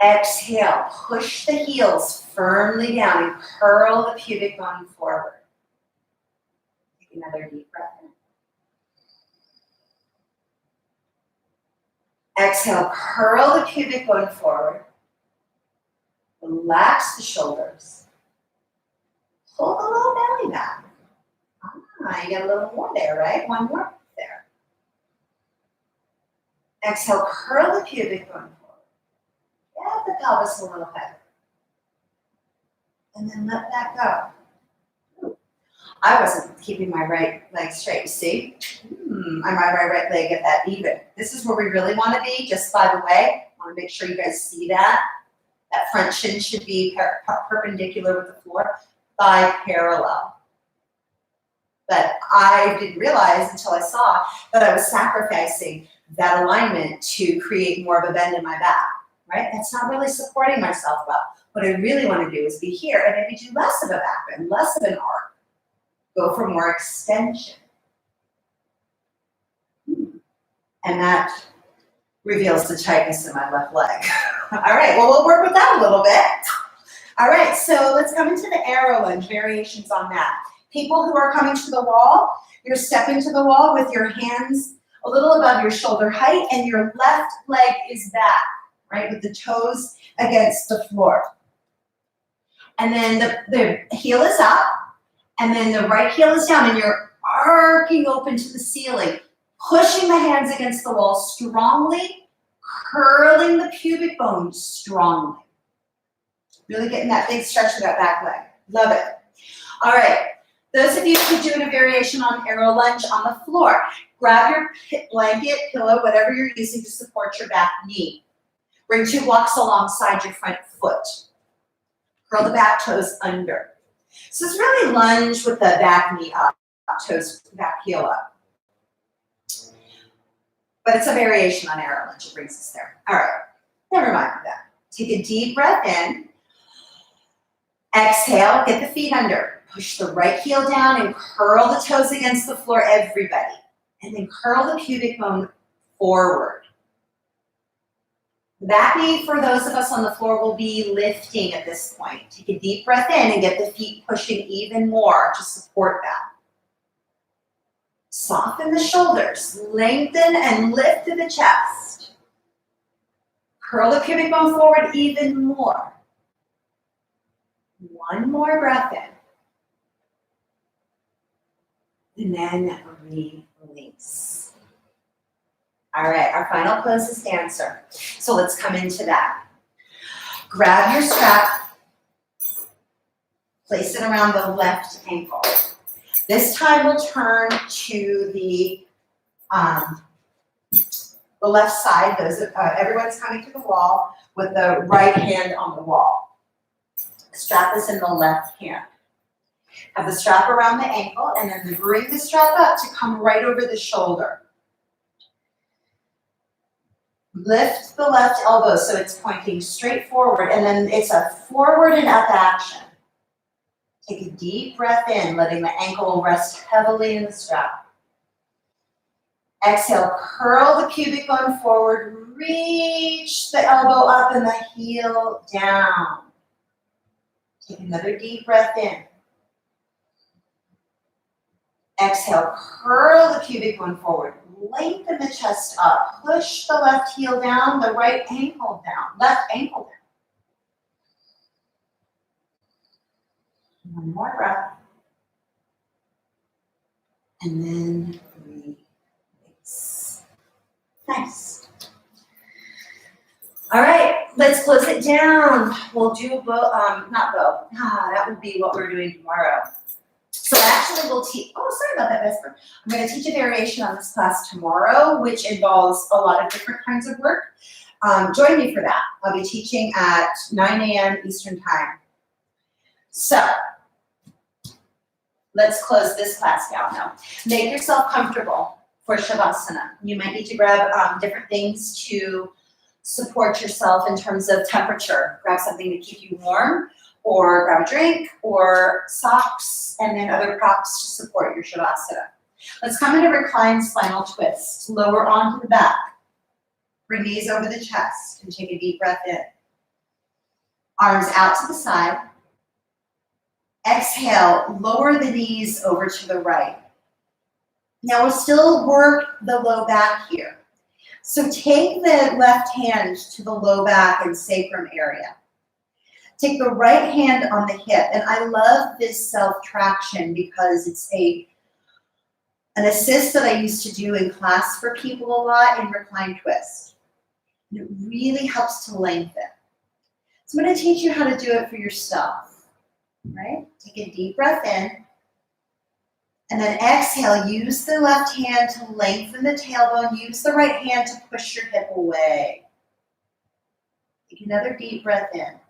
Exhale, push the heels firmly down and curl the pubic bone forward. Take another deep breath in. Exhale, curl the pubic bone forward. Relax the shoulders. Pull the low belly back. You get a little more there, right? One more there. Exhale, curl the pubic bone forward. Get the pelvis a little heavier. And then let that go. Ooh. I wasn't keeping my right leg straight, you see? My right leg at that even. This is where we really want to be, just by the way. I want to make sure you guys see that. That front shin should be perpendicular with the floor, thigh parallel. But I didn't realize until I saw that I was sacrificing that alignment to create more of a bend in my back, right? That's not really supporting myself well. What I really want to do is be here and maybe do less of a back bend, less of an arc. Go for more extension. And that reveals the tightness in my left leg. All right, well, we'll work with that a little bit. All right, so let's come into the arrow lunge, variations on that. People who are coming to the wall, you're stepping to the wall with your hands a little above your shoulder height and your left leg is back, right, with the toes against the floor. And then the heel is up, and then the right heel is down, and you're arcing open to the ceiling, pushing the hands against the wall strongly, curling the pubic bone strongly. Really getting that big stretch of that back leg. Love it. All right. Those of you who are doing a variation on arrow lunge on the floor, grab your blanket, pillow, whatever you're using to support your back knee. Bring 2 blocks alongside your front foot. Curl the back toes under. So it's really lunge with the back knee up, toes, back heel up. But it's a variation on arrow lunge. It brings us there. All right. Never mind that. Take a deep breath in. Exhale, get the feet under. Push the right heel down and curl the toes against the floor, everybody. And then curl the pubic bone forward. The back knee, for those of us on the floor, will be lifting at this point. Take a deep breath in and get the feet pushing even more to support that. Soften the shoulders. Lengthen and lift to the chest. Curl the pubic bone forward even more. One more breath in. And then release. All right, our final pose is dancer. So let's come into that. Grab your strap. Place it around the left ankle. This time we'll turn to the left side. Everyone's coming to the wall with the right hand on the wall. The strap is in the left hand. Have the strap around the ankle and then bring the strap up to come right over the shoulder. Lift the left elbow so it's pointing straight forward, and then it's a forward and up action. Take a deep breath in, letting the ankle rest heavily in the strap. Exhale, curl the pubic bone forward, reach the elbow up and the heel down. Take another deep breath in. Exhale, curl the pubic bone forward. Lengthen the chest up. Push the left heel down, the right ankle down. Left ankle down. One more breath. And then release. Nice. All right, let's close it down. We'll do not bow. That would be what we're doing tomorrow. So actually we'll teach, sorry about that, Vesper. I'm going to teach a variation on this class tomorrow, which involves a lot of different kinds of work. Join me for that. I'll be teaching at 9 a.m. Eastern Time. So let's close this class down now. Make yourself comfortable for Shavasana. You might need to grab different things to support yourself in terms of temperature. Grab something to keep you warm, or grab a drink, or socks, and then other props to support your Shavasana. Let's come into reclined spinal twist. Lower onto the back. Bring knees over the chest and take a deep breath in. Arms out to the side. Exhale, lower the knees over to the right. Now we'll still work the low back here. So take the left hand to the low back and sacrum area. Take the right hand on the hip, and I love this self-traction because it's an assist that I used to do in class for people a lot in reclined twist. And it really helps to lengthen. So I'm going to teach you how to do it for yourself, right? Take a deep breath in, and then exhale. Use the left hand to lengthen the tailbone. Use the right hand to push your hip away. Take another deep breath in.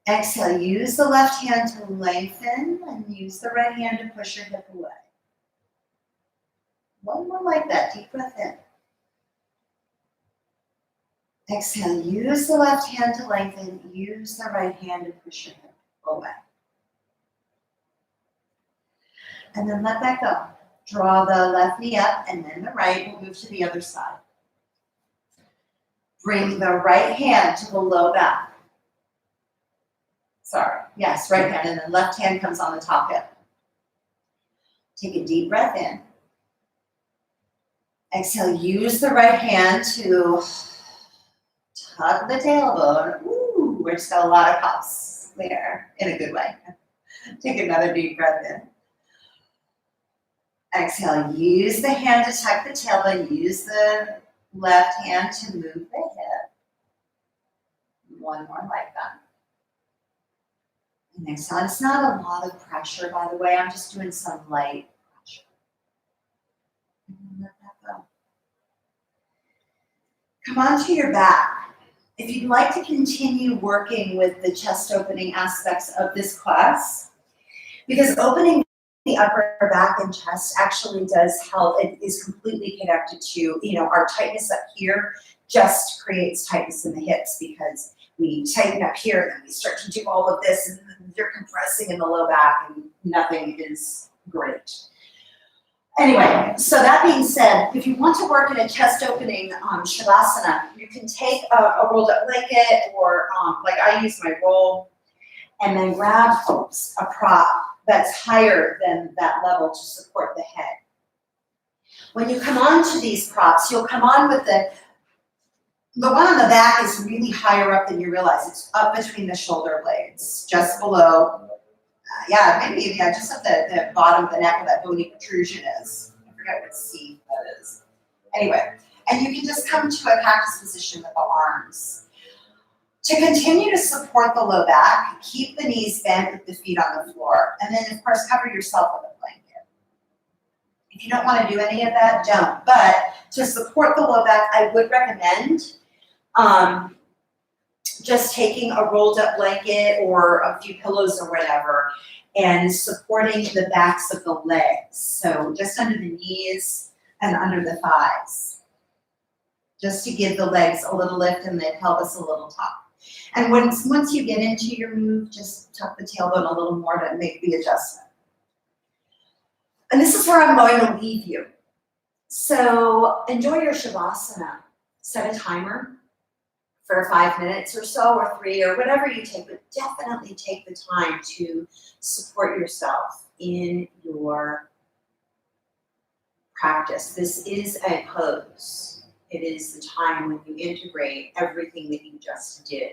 Exhale. Use the left hand to lengthen, and use the right hand to push your hip away. One more like that. Deep breath in. Exhale, use the left hand to lengthen, use the right hand to push your hip away. And then let that go. Draw the left knee up, and then the right will move to the other side. Bring the right hand to the low back. Sorry, yes, right hand, and then left hand comes on the top hip. Take a deep breath in. Exhale, use the right hand to hug the tailbone. Ooh, we just got a lot of puffs there in a good way. Take another deep breath in. Exhale, use the hand to tuck the tailbone. Use the left hand to move the hip. One more like that. And exhale. It's not a lot of pressure, by the way. I'm just doing some light pressure. And let that go. Come onto your back. If you'd like to continue working with the chest opening aspects of this class, because opening the upper back and chest actually does help. It is completely connected to, our tightness up here just creates tightness in the hips because we tighten up here and then we start to do all of this and you're compressing in the low back and nothing is great. Anyway, so that being said, if you want to work in a chest opening Shavasana, you can take a rolled up blanket or like I use my roll and then grab a prop that's higher than that level to support the head. When you come on to these props, you'll come on with the one on the back is really higher up than you realize. It's up between the shoulder blades, just below. Just at the bottom of the neck where that bony protrusion is. I forget what C that is. Anyway, and you can just come to a cactus position with the arms. To continue to support the low back, keep the knees bent with the feet on the floor. And then, of course, cover yourself with a blanket. If you don't want to do any of that, don't. But to support the low back, I would recommend just taking a rolled up blanket or a few pillows or whatever and supporting the backs of the legs. So just under the knees and under the thighs. Just to give the legs a little lift and the pelvis a little top. And once you get into your move, just tuck the tailbone a little more to make the adjustment. And this is where I'm going to leave you. So enjoy your Shavasana. Set a timer for 5 minutes or so, or 3, or whatever you take, but definitely take the time to support yourself in your practice. This is a pose. It is the time when you integrate everything that you just did.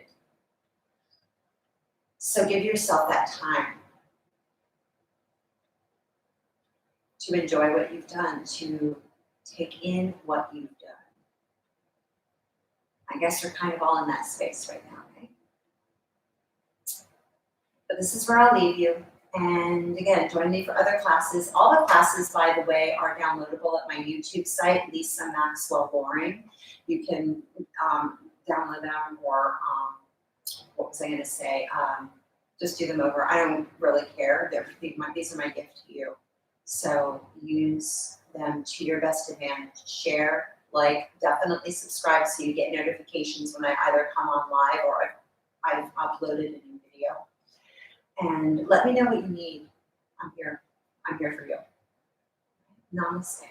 So give yourself that time to enjoy what you've done, to take in what you've done. I guess we're kind of all in that space right now, okay? But this is where I'll leave you. And again, join me for other classes. All the classes, by the way, are downloadable at my YouTube site, Lisa Maxwell Loring. You can download them or what was I gonna say? Just do them over. I don't really care. These are my gift to you. So use them to your best advantage. Share, like, definitely subscribe so you get notifications when I either come on live or I've uploaded a new video. And let me know what you need. I'm here. I'm here for you. Namaste.